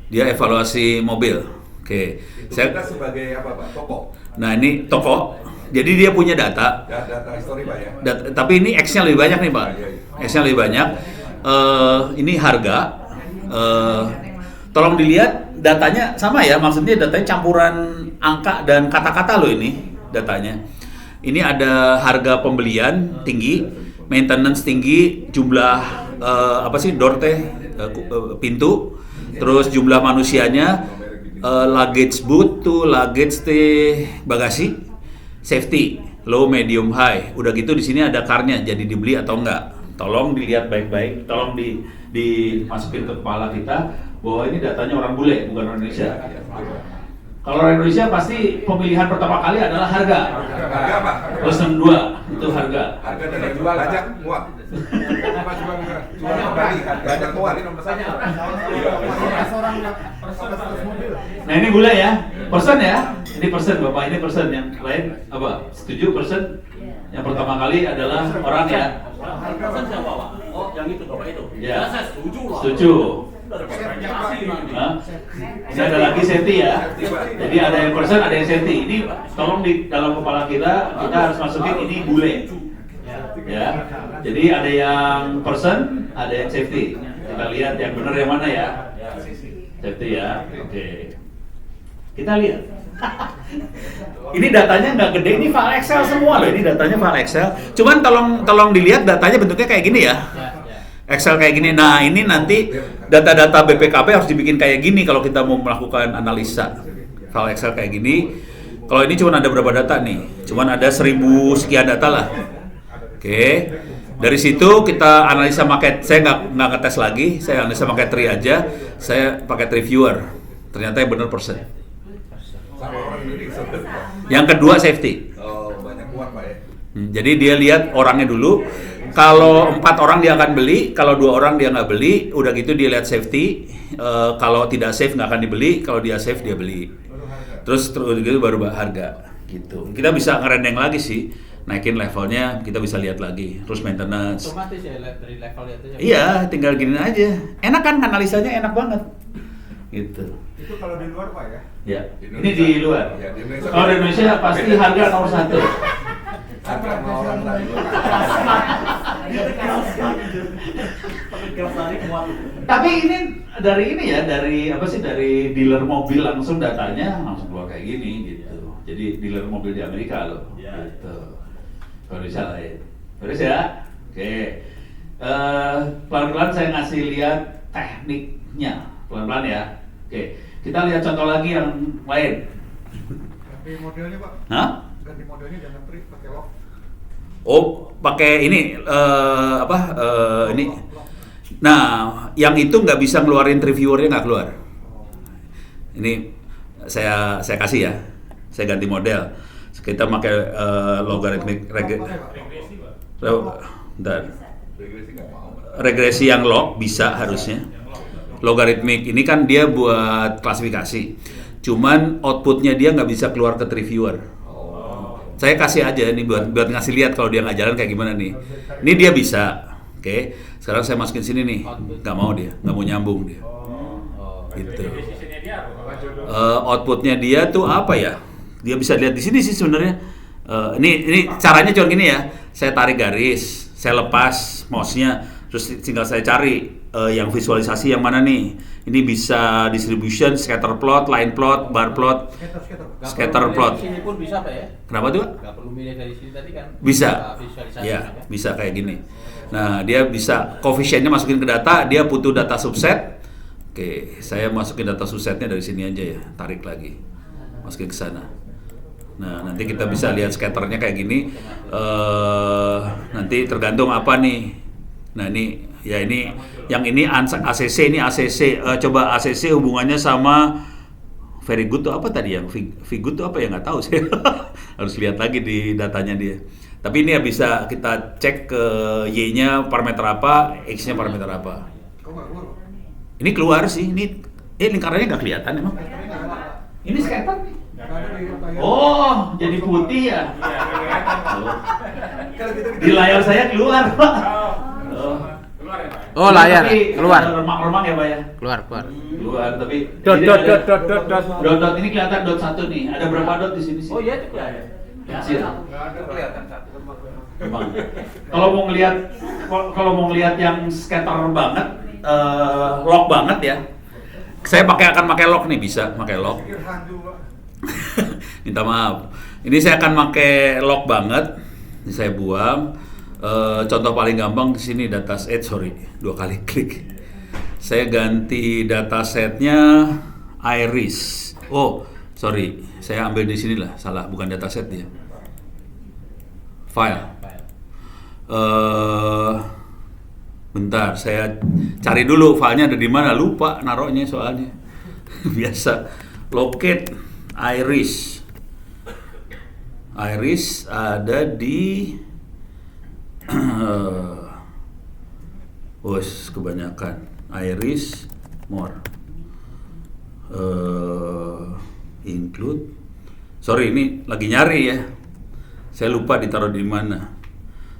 Dia evaluasi mobil. Oke. Itu kita sebagai apa Pak? Toko. Nah, ini toko. Jadi dia punya data. Data history Pak ya? Tapi ini X-nya lebih banyak nih Pak. Iya, iya. X-nya lebih banyak. Ini harga. Tolong dilihat datanya sama ya. Maksudnya datanya campuran angka dan kata-kata loh ini datanya. Ini ada harga pembelian tinggi, maintenance tinggi, jumlah door pintu, terus jumlah manusianya, luggage boot to luggage bagasi, safety, low, medium, high. Udah gitu di sini ada car-nya, jadi dibeli atau enggak. Tolong dilihat baik-baik, tolong dimasukin ke kepala kita bahwa ini datanya orang bule, bukan orang Indonesia. Kalau orang Indonesia pasti pemilihan pertama kali adalah harga. Harga apa? Person 2 itu harga. Harga dari jual banyak muat. Jual kembali, banyak muat. Nah ini bule ya, person ya. Ini person Bapak, ini person yang lain apa? Setuju person? Yang pertama kali adalah orang ya. Persen siapa, Pak? Oh, yang itu Bapak itu. Ya. Saya setuju lah. Setuju. Hah? Ini ada lagi safety ya. Jadi ada yang person, ada yang safety. Ini tolong di dalam kepala kita harus masukin ini bule. Ya. Jadi ada yang person, ada yang safety. Kita lihat yang benar yang mana ya. Safety ya. Oke. Kita lihat. Ini datanya nggak gede, ini file Excel semua loh. Ini datanya file Excel. Cuman tolong dilihat datanya bentuknya kayak gini ya. Excel kayak gini. Nah, ini nanti data-data BPKP harus dibikin kayak gini kalau kita mau melakukan analisa. File Excel kayak gini. Kalau ini cuma ada berapa data nih? Cuman ada 1000 sekian data lah. Oke. Dari situ kita analisa pakai, saya nggak ngetes lagi, saya analisa pakai tree aja. Saya pakai tree viewer. Ternyata yang benar persen. Yang kedua safety. Oh, banyak uang Pak ya. Jadi dia lihat orangnya dulu. Kalau 4 orang dia akan beli, kalau 2 orang dia nggak beli. Udah gitu dia lihat safety. Kalau tidak safe nggak akan dibeli. Kalau dia safe dia beli. Terus gitu baru harga. Gitu. Kita bisa ngerendeng lagi sih, naikin levelnya. Kita bisa lihat lagi. Terus maintenance. Otomatis ya dari level itu. Iya, tinggal gini aja. Enak kan analisanya, enak banget. Gitu. Itu kalau di luar Pak ya? Ya, ini di luar. Ya, di Indonesia. Kalau di Indonesia pasti harga nomor 1. Harga sama orang tadi. Tapi ini dari apa sih, dari dealer mobil langsung datanya langsung keluar kayak gini gitu. Jadi dealer mobil di Amerika loh. Gitu. Kalau bisa lain. Terus ya. Oke. Pelan-pelan saya ngasih lihat tekniknya. Pelan-pelan ya. Oke. Kita lihat contoh lagi yang lain. Ganti modelnya Pak. Hah? Ganti modelnya jangan trip pakai lock. Oh, pakai ini ini. Nah, yang itu nggak bisa ngeluarin reviewernya, nggak keluar. Ini saya kasih ya. Saya ganti model. Kita pakai logarithmic regresi yang log bisa harusnya. Logarithmic ini kan dia buat klasifikasi. Cuman outputnya dia nggak bisa keluar ke tree viewer. Saya kasih aja ini buat ngasih lihat kalau dia nggak jalan kayak gimana nih. Ini dia bisa. Oke. Sekarang saya masukin sini nih. Nggak mau dia, nggak mau nyambung dia. Gitu. Outputnya dia tuh apa ya? Dia bisa lihat di sini sih sebenarnya. Ini caranya cuma gini ya. Saya tarik garis, saya lepas mouse-nya, terus tinggal saya cari yang visualisasi yang mana nih. Ini bisa distribution, scatter plot, line plot, bar plot, scatter plot. Di sini pun bisa Pak ya? Kenapa tuh? Nggak perlu milih dari sini tadi kan? Bisa. Visualisasi Ya, kan? bisa kayak gini. Nah, dia bisa koefisiennya masukin ke data, dia butuh data subset. Oke, saya masukin data subsetnya dari sini aja ya, tarik lagi, masukin ke sana. Nah, nanti kita bisa lihat scatternya kayak gini. Nanti tergantung apa nih. Nah, ini ya ini yang ini ACC, ini ACC. Coba ACC hubungannya sama very good tuh apa tadi yang good tuh apa ya, nggak tahu sih. Harus lihat lagi di datanya dia. Tapi ini ya bisa kita cek ke Y-nya parameter apa, X-nya parameter apa. Ini keluar sih, ini lingkarannya nggak kelihatan emang. Ini scatter nih. Oh, jadi putih ya. Di layar saya keluar, Pak. Oh, layar Tapi keluar. Remang-remang ya, Pak ya. Keluar. Keluar, tapi Dot ini dot ada- dot dot dot dot. dot ini kelihatan dot 1 nih. Ada berapa dot di sini sih? Oh iya itu kelihatan. Kecil. Kelihatan satu. Memang. Kalau mau ngelihat yang scatter banget, lock banget ya. Saya akan pakai lock nih, bisa pakai lock. Minta maaf. Ini saya akan pakai lock banget. Ini saya buang. Contoh paling gampang di sini dataset, 2 kali klik. Saya ganti datasetnya Iris. Oh, sorry, saya ambil di sini lah, salah, bukan dataset dia. File. Bentar, saya cari dulu filenya ada di mana, lupa naruhnya soalnya. Biasa. Locate Iris. Iris ada di kebanyakan. Iris more. Include. Sorry, ini lagi nyari ya. Saya lupa ditaruh di mana.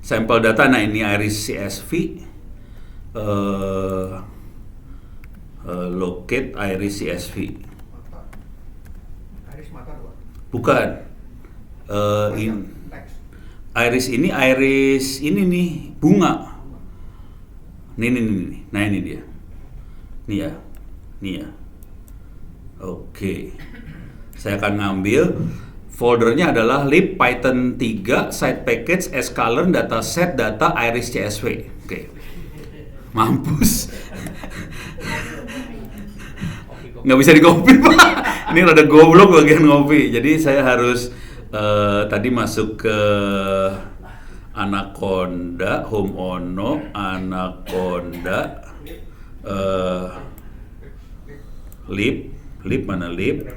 Sampel data, nah ini Iris CSV. locate iris CSV. Mata. Iris mata tuh, Pak. Bukan. Teks. Iris ini nih bunga. Nih. Nah ini dia. Nih ya. Oke. Saya akan ngambil foldernya adalah lib Python 3 site package sklearn dataset data iris CSV. Oke. Mampus. Nggak bisa di-copy, Pak. Ini rada goblok bagian ngopi. Jadi saya harus tadi masuk ke Anaconda, Home Ono, Anaconda, lib mana lib?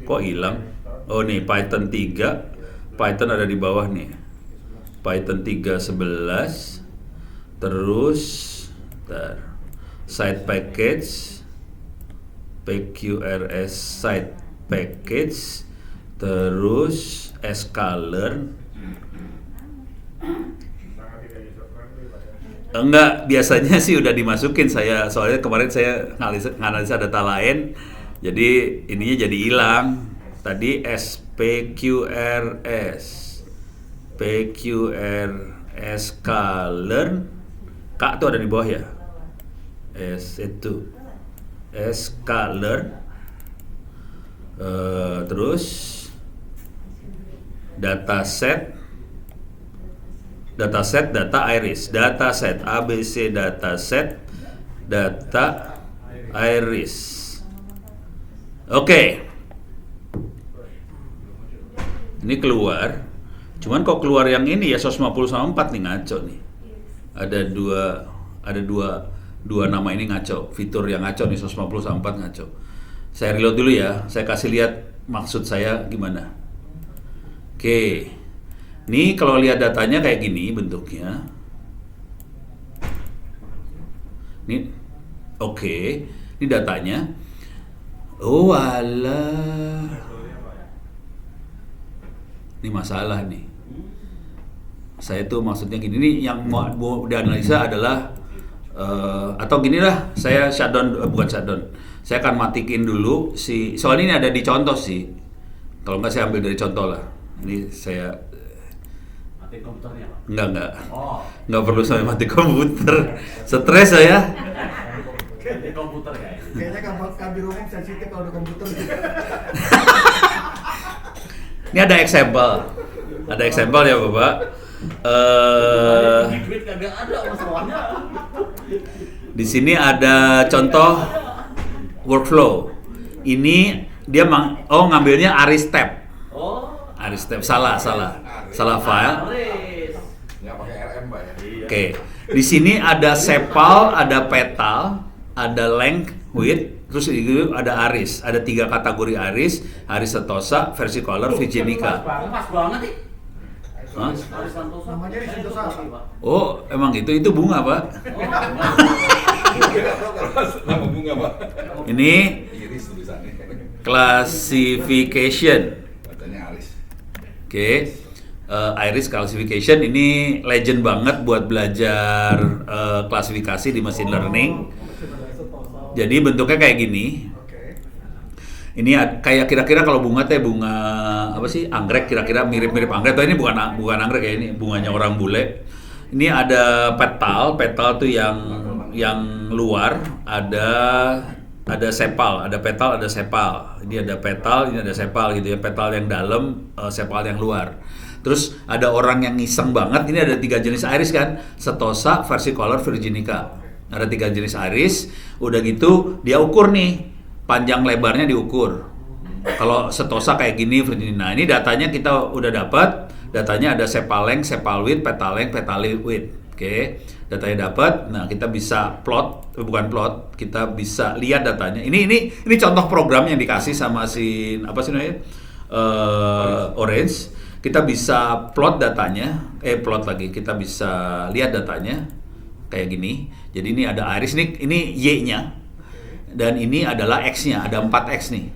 Kok hilang? Oh nih Python 3. Python ada di bawah nih. Python 3.11. Terus site package PQRS site package, terus sklearn. Enggak, biasanya sih udah dimasukin saya, soalnya kemarin saya nganalisa data lain, jadi ininya jadi hilang. Tadi PQRS sklearn, K tuh ada di bawah ya. Sklearn, terus dataset data iris, dataset ABC, dataset data iris. Oke. Ini keluar. Cuman kok keluar yang ini ya 150 sama 4 nih, ngaco nih. Ada dua nama ini ngaco. Fitur yang ngaco nih 150 sama 4 ngaco. Saya reload dulu ya. Saya kasih lihat maksud saya gimana. Oke. Nih kalau lihat datanya kayak gini bentuknya. Nih, oke. Ini datanya. Oh alah. Ini masalah nih. Saya tuh maksudnya gini. Ini yang mau dianalisa adalah atau gini lah. Saya shutdown, bukan shutdown. Saya akan matikin dulu soalnya ini ada di contoh sih. Kalau nggak saya ambil dari contoh lah. Ini saya mati komputernya, Pak? Enggak. Oh. Nggak perlu sampai mati komputer. Stres saya. Mati komputer kayaknya. Kayaknya kabir umum sensitif kalau ada komputer. Ini ada example ya Bapak. Duit kagak ada masalahnya. Di sini ada contoh workflow. Ini dia ngambilnya aris tab. Oh. Aris tab salah file. Nggak pakai RM, Pak ya. Oke. Di sini ada sepal, ada petal, ada length, width, terus itu ada aris. Ada 3 kategori aris setosa, versicolor, virginica. Pas banget nih. Hah? Namanya di situ salah. Oh, emang itu bunga, Pak. Nama bunga, Pak. Ini Iris tulisannya. classification. Katanya Aris. Oke. Iris classification ini legend banget buat belajar klasifikasi di machine learning. Jadi bentuknya kayak gini. Ini kayak kira-kira kalau bunga teh bunga apa sih? Anggrek, kira-kira mirip-mirip anggrek. Atau ini bukan anggrek ya, ini bunganya orang bule. Ini ada petal tuh yang luar, ada sepal, ada petal, ada sepal. Ini ada petal, ini ada sepal gitu ya. Petal yang dalam, sepal yang luar. Terus ada orang yang ngiseng banget, ini ada 3 jenis iris kan, setosa, versicolor, virginica. Ada 3 jenis iris, udah gitu dia ukur nih, panjang lebarnya diukur. Kalau setosa kayak gini, virginica. Nah ini datanya kita udah dapat, datanya ada sepal length, sepal width, petal length, petal width. Oke, datanya dapat. Nah kita bisa kita bisa lihat datanya. Ini contoh program yang dikasih sama namanya Orange. Kita bisa plot datanya, kita bisa lihat datanya kayak gini. Jadi ini ada iris, ini Y-nya, dan ini adalah X-nya, ada 4X nih.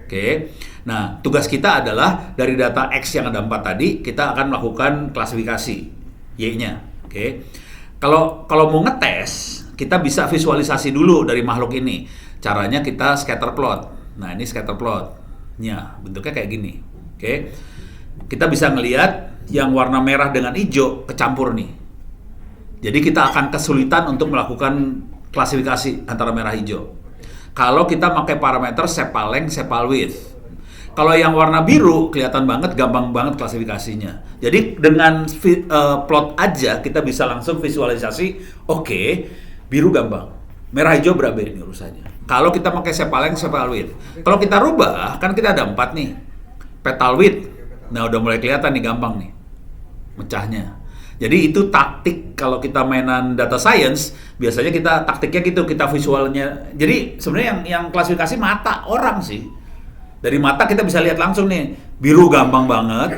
Oke. Nah, tugas kita adalah dari data X yang ada 4 tadi, kita akan melakukan klasifikasi Y-nya. Oke. Kalau mau ngetes, kita bisa visualisasi dulu dari makhluk ini. Caranya kita scatter plot. Nah, ini scatter plotnya, bentuknya kayak gini. Oke. Kita bisa ngelihat yang warna merah dengan hijau kecampur nih. Jadi kita akan kesulitan untuk melakukan klasifikasi antara merah hijau. Kalau kita pakai parameter sepal length, sepal width. Kalau yang warna biru kelihatan banget, gampang banget klasifikasinya. Jadi dengan plot aja kita bisa langsung visualisasi. Oke, biru gampang. Merah hijau berapa ini urusannya. Kalau kita pakai sepal length, sepal width. Kalau kita rubah, kan kita ada 4 nih. Petal width. Nah, udah mulai kelihatan nih, gampang nih mecahnya. Jadi itu taktik kalau kita mainan data science, biasanya kita taktiknya gitu, kita visualnya. Jadi sebenarnya yang klasifikasi mata orang sih. Dari mata kita bisa lihat langsung nih, biru gampang banget.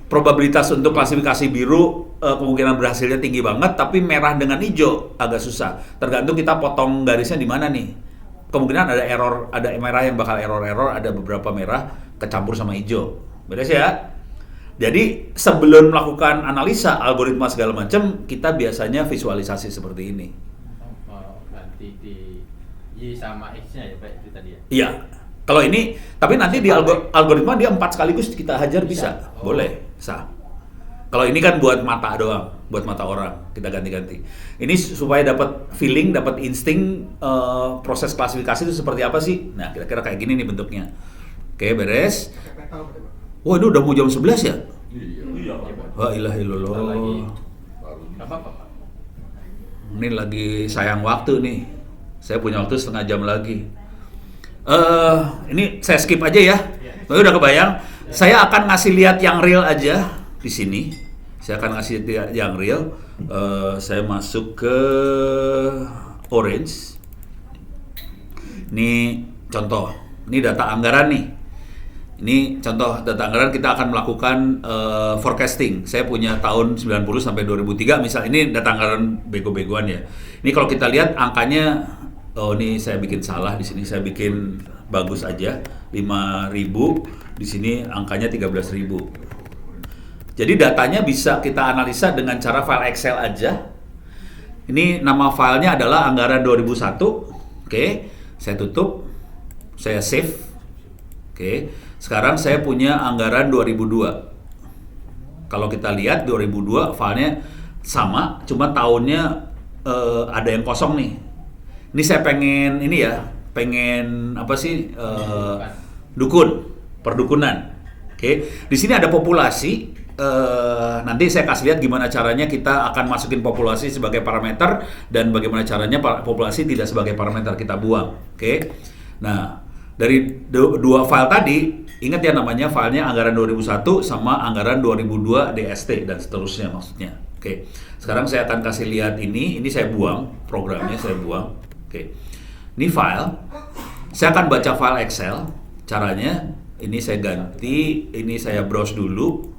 Probabilitas untuk klasifikasi biru kemungkinan berhasilnya tinggi banget, tapi merah dengan hijau agak susah. Tergantung kita potong garisnya di mana nih. Kemungkinan ada error, ada merah yang bakal error, ada beberapa merah kecampur sama hijau. Beres ya? Jadi sebelum melakukan analisa algoritma segala macam, kita biasanya visualisasi seperti ini. Ganti di Y sama X-nya ya Pak itu tadi ya? Iya. Kalau ini, tapi nanti di algoritma dia 4 sekaligus kita hajar bisa. Boleh, sah. Kalau ini kan buat mata doang, buat mata orang, kita ganti-ganti. Ini supaya dapat feeling, dapat insting proses klasifikasi itu seperti apa sih? Nah, kira-kira kayak gini nih bentuknya. Oke, beres. Wah, ini udah mau jam 11 ya? Iya. Wah, ilaha illallah. Apa? Ini lagi sayang waktu nih. Saya punya waktu setengah jam lagi. Ini saya skip aja ya. Udah kebayang. Saya akan ngasih lihat yang real aja di sini. Saya akan ngasih lihat yang real. Saya masuk ke Orange. Ini contoh. Ini data anggaran nih. Ini contoh data anggaran, kita akan melakukan forecasting. Saya punya tahun 90 sampai 2003 misal. Ini data anggaran bego-begoan ya. Ini kalau kita lihat angkanya, oh ini saya bikin salah di sini, saya bikin bagus aja 5.000, di sini angkanya 13.000. Jadi datanya bisa kita analisa dengan cara file Excel aja. Ini nama filenya adalah anggaran 2001. Oke, saya tutup, saya save. Oke, sekarang saya punya anggaran 2002. Kalau kita lihat 2002 filenya sama, cuma tahunnya ada yang kosong nih. Ini saya pengen pengen apa sih? Dukun, perdukunan. Oke, di sini ada populasi. Nanti saya kasih lihat gimana caranya kita akan masukin populasi sebagai parameter dan bagaimana caranya populasi tidak sebagai parameter kita buang. Oke, nah dari dua file tadi, ingat ya namanya filenya anggaran 2001 sama anggaran 2002 DST dan seterusnya maksudnya. Oke, sekarang saya akan kasih lihat ini saya buang, programnya saya buang. Oke, ini file, saya akan baca file Excel, caranya ini saya ganti, ini saya browse dulu,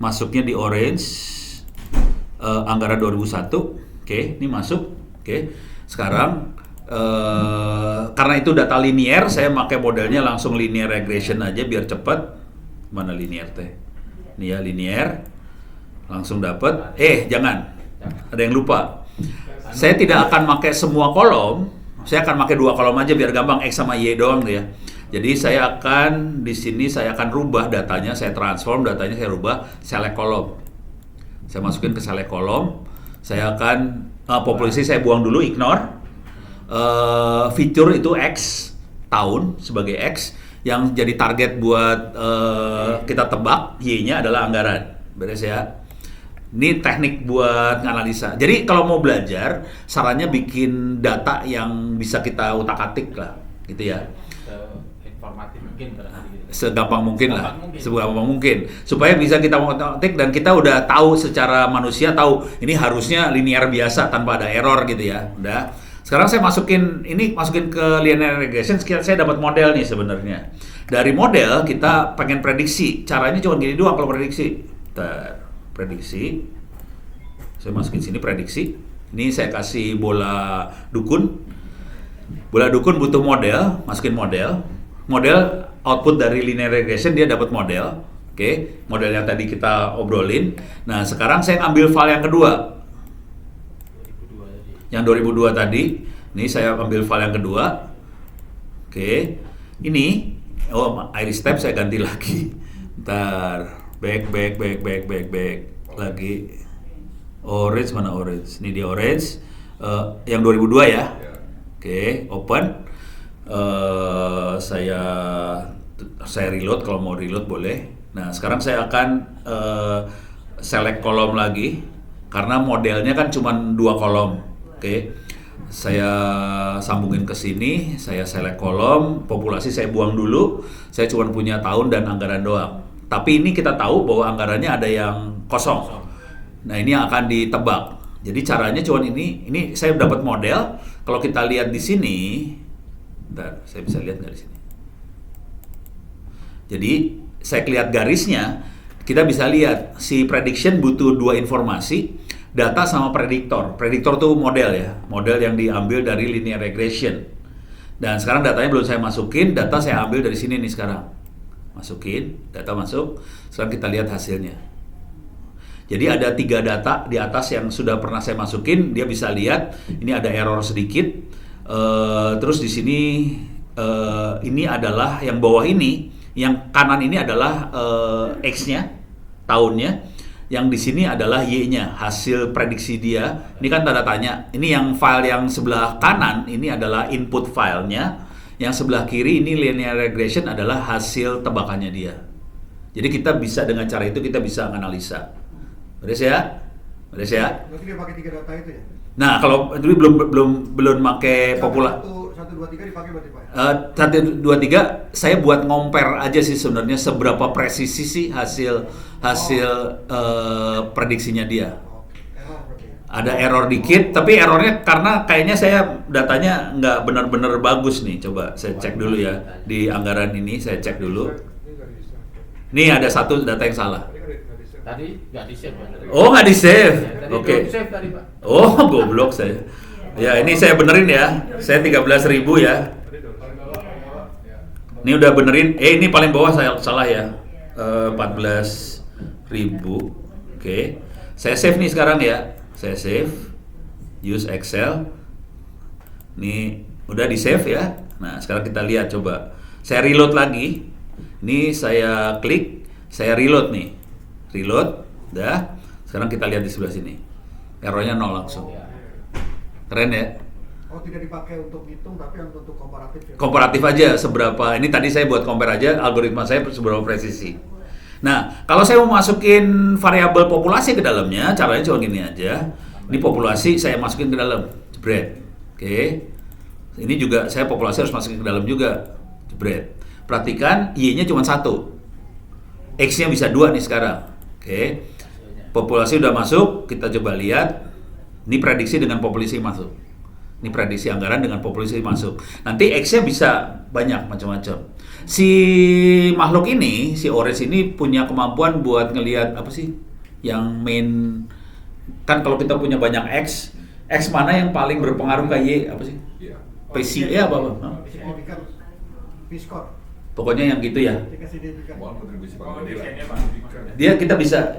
masuknya di Orange, anggaran 2001, oke, ini masuk, oke, sekarang karena itu data linear, saya pakai modelnya langsung linear regression aja biar cepat. Mana linear teh? Ini ya linear, langsung dapat. Jangan, ada yang lupa. Saya tidak akan pakai semua kolom, saya akan pakai 2 kolom aja biar gampang, X sama Y doang ya. Jadi saya akan di sini saya akan rubah datanya, saya transform datanya, saya rubah select kolom. Saya masukin ke select kolom, saya akan populasi saya buang dulu, ignore. Feature itu X, tahun sebagai X, yang jadi target buat kita tebak, Y-nya adalah anggaran. Beres ya. Ini teknik buat analisa. Jadi kalau mau belajar, sarannya bikin data yang bisa kita utak-atik lah, gitu ya. Informatif mungkin segampang mungkin lah, segampang mungkin, supaya bisa kita mengotak dan kita udah tahu secara manusia, tahu ini harusnya linear biasa tanpa ada error gitu ya. Udah. Sekarang saya masukin ke linear regression, saya dapat model nih sebenarnya. Dari model kita pengen prediksi, caranya cuma gini doang kalau prediksi. Prediksi, saya masukin sini prediksi. Ini saya kasih bola dukun. Bola dukun butuh model, masukin model. Model output dari linear regression dia dapat model. Oke, model yang tadi kita obrolin. Nah, sekarang saya ambil file yang kedua. Yang 2002 tadi. Ini saya ambil file yang kedua. Oke. Ini iris tab saya ganti lagi. Ntar back lagi. Orange mana orange? Ini dia orange. Yang 2002 ya. Oke, open. Saya reload, kalau mau reload boleh. Nah, sekarang saya akan select kolom lagi karena modelnya kan cuma 2 kolom. Oke. Saya sambungin ke sini, saya select kolom, populasi saya buang dulu. Saya cuma punya tahun dan anggaran doang. Tapi ini kita tahu bahwa anggarannya ada yang kosong. Nah, ini yang akan ditebak. Jadi caranya cuma ini saya dapat model. Kalau kita lihat di sini, bentar, saya bisa lihat nggak di sini? Jadi saya lihat garisnya, kita bisa lihat si prediction butuh 2 informasi, data sama prediktor. Prediktor tuh model ya, model yang diambil dari linear regression. Dan sekarang datanya belum saya masukin, data saya ambil dari sini nih sekarang. Masukin, data masuk, sekarang kita lihat hasilnya. Jadi ada 3 data di atas yang sudah pernah saya masukin, dia bisa lihat ini ada error sedikit. Terus di sini ini adalah yang bawah ini, yang kanan ini adalah X-nya, tahunnya. Yang di sini adalah Y-nya, hasil prediksi dia. Ini kan tanda tanya. Ini yang file yang sebelah kanan ini adalah input filenya. Yang sebelah kiri ini linear regression adalah hasil tebakannya dia. Jadi kita bisa dengan cara itu kita bisa analisa. Beres ya? Berarti dia pakai 3 data itu ya? Nah, kalau dulu belum pakai populasi. 1, 2, 3 dipakai berarti Pak? 1, 2, 3 saya buat compare aja sih sebenarnya seberapa presisi sih hasil prediksinya dia. Ada error dikit, tapi errornya karena kayaknya saya datanya nggak benar-benar bagus nih. Coba saya cek dulu ya di anggaran ini, saya cek dulu. Nih ada 1 data yang salah. Tadi nggak di-save Pak. Oh, nggak di-save. Tadi Oke. belum di-save tadi Pak. Oh, goblok saya. Ya, ini saya benerin ya. Saya 13.000 ya. Ini udah benerin. Ini paling bawah saya salah ya. 14.000. Oke. Saya save nih sekarang ya. Saya save. Use Excel. Nih udah di-save ya. Nah, sekarang kita lihat coba. Saya reload lagi. Ini saya klik, saya reload nih. Reload, dah. Sekarang kita lihat di sebelah sini. Errornya 0 langsung. Keren ya? Oh, tidak dipakai untuk hitung tapi untuk komparatif ya? Komparatif aja seberapa. Ini tadi saya buat compare aja algoritma saya seberapa presisi. Nah, kalau saya mau masukin variabel populasi ke dalamnya, caranya cuma gini aja. Ini populasi saya masukin ke dalam. Jebret. Oke. Ini juga saya populasi harus masukin ke dalam juga. Jebret. Perhatikan Y-nya cuma 1. X-nya bisa 2 nih sekarang. Oke, populasi udah masuk, kita coba lihat. Ini prediksi dengan populasi masuk. Ini prediksi anggaran dengan populasi masuk. Nanti X-nya bisa banyak macam-macam. Si makhluk ini, si orange ini punya kemampuan buat ngelihat apa sih? Yang main kan kalau kita punya banyak X mana yang paling berpengaruh ke Y apa sih? PCA apa? P-score. Pokoknya yang gitu ya.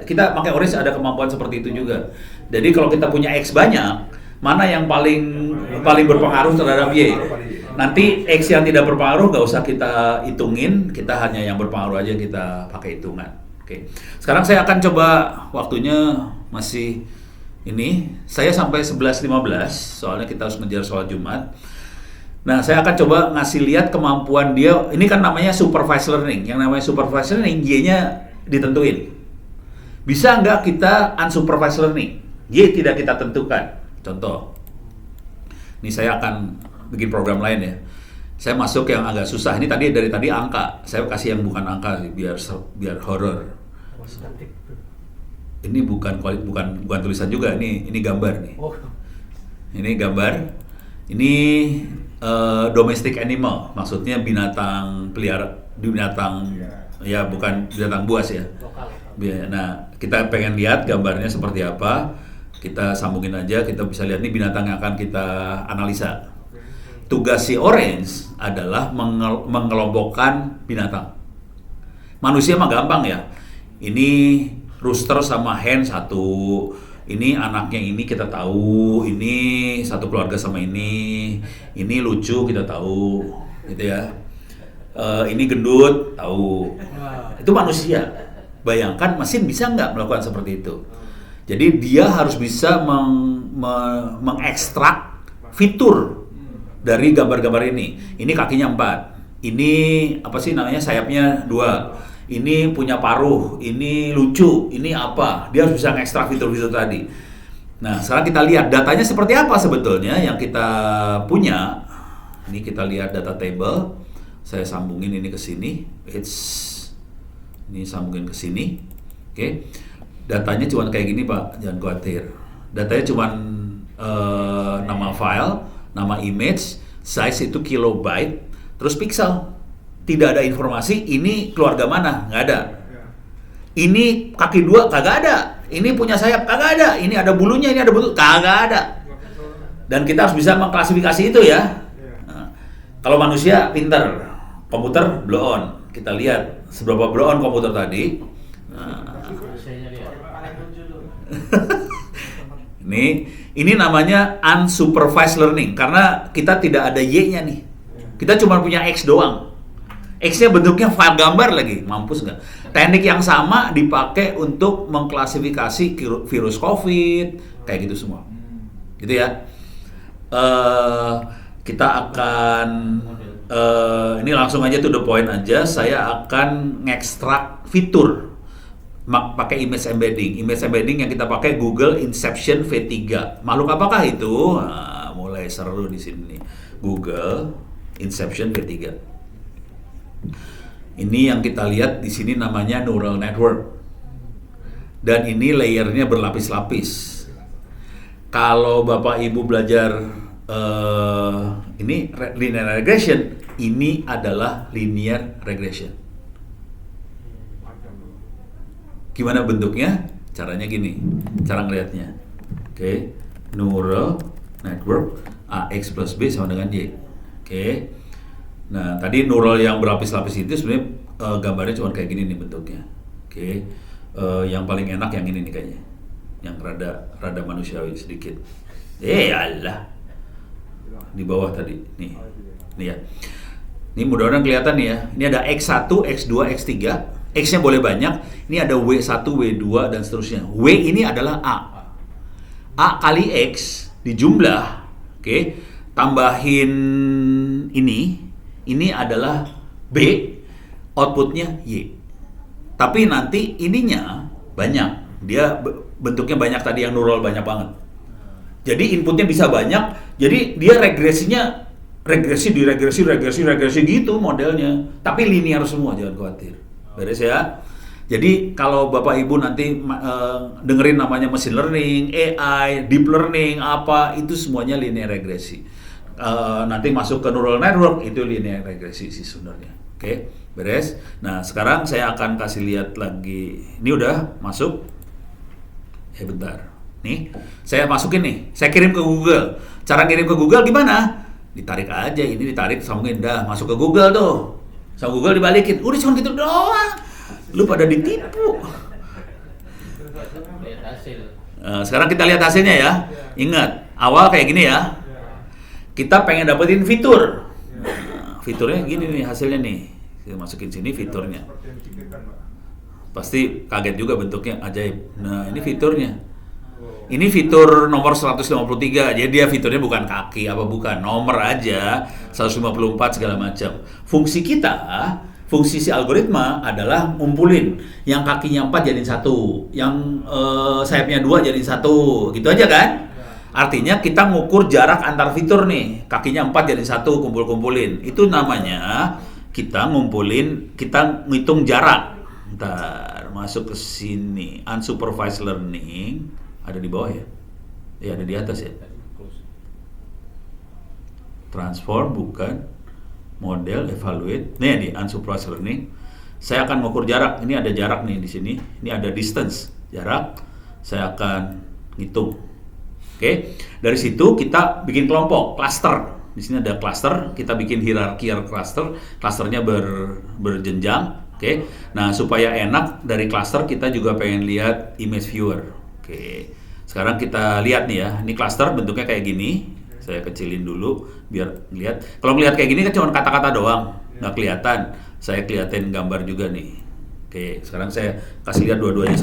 Kita pakai orange ada kemampuan seperti itu juga. Jadi kalau kita punya X banyak, mana yang paling berpengaruh terhadap Y? Nanti X yang tidak berpengaruh nggak usah kita hitungin, kita hanya yang berpengaruh aja kita pakai hitungan. Oke. Sekarang saya akan coba, waktunya masih ini, saya sampai 11.15 soalnya kita harus ngejar sholat Jumat. Nah, saya akan coba ngasih lihat kemampuan dia. Ini kan namanya supervised learning. Yang namanya supervised learning, Y-nya ditentuin. Bisa nggak kita unsupervised learning? Y tidak kita tentukan. Contoh. Ini saya akan bikin program lain ya. Saya masuk yang agak susah. Ini dari tadi angka. Saya kasih yang bukan angka biar horror. Ini bukan tulisan juga. Ini gambar nih. Ini gambar. Ini domestic animal, maksudnya binatang ya bukan binatang buas ya. Nah, kita pengen lihat gambarnya seperti apa. Kita sambungin aja, kita bisa lihat nih binatang yang akan kita analisa. Tugas si orange adalah mengelompokkan binatang. Manusia mah gampang ya. Ini rooster sama hen satu. Ini anaknya ini kita tahu. Ini satu keluarga sama ini. Ini lucu kita tahu, gitu ya. Ini gendut tahu. Itu manusia. Bayangkan mesin bisa nggak melakukan seperti itu? Jadi dia harus bisa mengekstrak fitur dari gambar-gambar ini. Ini kakinya 4. Ini apa sih namanya, sayapnya 2. Ini punya paruh, ini lucu, ini apa? Dia harus bisa mengekstrak fitur-fitur tadi. Nah, sekarang kita lihat datanya seperti apa sebetulnya yang kita punya. Ini kita lihat data table. Saya sambungin ini ke sini. Ini sambungin ke sini. Oke. Datanya cuma kayak gini, Pak. Jangan khawatir. Datanya cuma nama file, nama image, size itu kilobyte, terus pixel. Tidak ada informasi ini keluarga mana, nggak ada. Ini kaki 2 kagak ada. Ini punya sayap kagak ada. Ini ada bulunya, ini ada bulu kagak ada. Dan kita harus bisa mengklasifikasi itu ya. Nah, kalau manusia pinter, komputer blow on. Kita lihat seberapa blow on komputer tadi. Nah, ini namanya unsupervised learning karena kita tidak ada Y-nya nih. Kita cuma punya X doang. X-nya bentuknya file gambar lagi, mampus nggak? Teknik yang sama dipakai untuk mengklasifikasi virus COVID, kayak gitu semua, gitu ya. Kita akan ini langsung aja to the point aja. Saya akan ngekstrak fitur pakai image embedding. Image embedding yang kita pakai Google Inception V3. Makhluk apakah itu? Nah, mulai seru di sini. Google Inception V3. Ini yang kita lihat di sini namanya neural network. Dan ini layernya berlapis-lapis. Kalau Bapak Ibu belajar ini linear regression, ini adalah linear regression. Gimana bentuknya? Caranya gini, cara ngelihatnya. Oke, neural network AX plus B sama dengan Y. Oke. Nah, tadi neural yang berlapis-lapis itu sebenarnya gambarnya cuma kayak gini nih bentuknya. Oke. Yang paling enak yang ini nih kayaknya. Yang rada manusiawi sedikit. Allah. Di bawah tadi. Nih. Nih ya. Ini mudah-mudahan kelihatan nih ya. Ini ada X1, X2, X3. X-nya boleh banyak. Ini ada W1, W2 dan seterusnya. W ini adalah A. A kali X dijumlah. Oke. Tambahin ini adalah B, outputnya Y. Tapi nanti ininya banyak, dia bentuknya banyak tadi yang neural banyak banget. Jadi inputnya bisa banyak, jadi dia regresinya regresi gitu modelnya. Tapi linear semua, jangan khawatir. Beres ya. Jadi kalau Bapak Ibu nanti dengerin namanya machine learning, AI, deep learning, apa itu semuanya linear regresi. Nanti masuk ke neural network itu linear regresi sih sebenarnya. Oke, beres. Nah, sekarang saya akan kasih lihat lagi. Ini udah masuk. Bentar. Nih, saya masukin nih. Saya kirim ke Google. Cara kirim ke Google gimana? Ditarik aja, ini ditarik sambungin dah masuk ke Google tuh. Sama Google dibalikin. Udah cuma gitu doang. Lu pada ditipu. Sekarang kita lihat hasilnya ya. Ingat, awal kayak gini ya. Kita pengen dapetin fitur. Nah, fiturnya gini nih hasilnya nih. Kita masukin sini fiturnya. Pasti kaget juga bentuknya ajaib. Nah, ini fiturnya. Ini fitur nomor 153. Jadi dia fiturnya bukan kaki apa bukan, nomor aja 154 segala macam. Fungsi kita, fungsi si algoritma adalah ngumpulin yang kakinya 4 jadiin 1, yang sayapnya 2 jadiin 1. Gitu aja kan? Artinya kita ngukur jarak antar fitur nih, kakinya 4 jadi 1, kumpul-kumpulin. Itu namanya kita ngumpulin, kita ngitung jarak. Ntar masuk ke sini, unsupervised learning ada di bawah ya? Ya ada di atas ya. Transform bukan, model evaluate. Nih di unsupervised learning. Saya akan mengukur jarak. Ini ada jarak nih di sini. Ini ada distance, jarak. Saya akan ngitung. Oke, dari situ kita bikin kelompok, cluster. Di sini ada cluster, kita bikin hierarki cluster, clusternya berjenjang. Oke. Nah, supaya enak dari cluster kita juga pengen lihat image viewer. Oke. Sekarang kita lihat nih ya. Ini cluster bentuknya kayak gini. Saya kecilin dulu biar lihat. Kalau ngelihat kayak gini kan cuma kata-kata doang, nggak kelihatan. Saya kelihatin gambar juga nih. Oke, sekarang saya kasih lihat dua-duanya.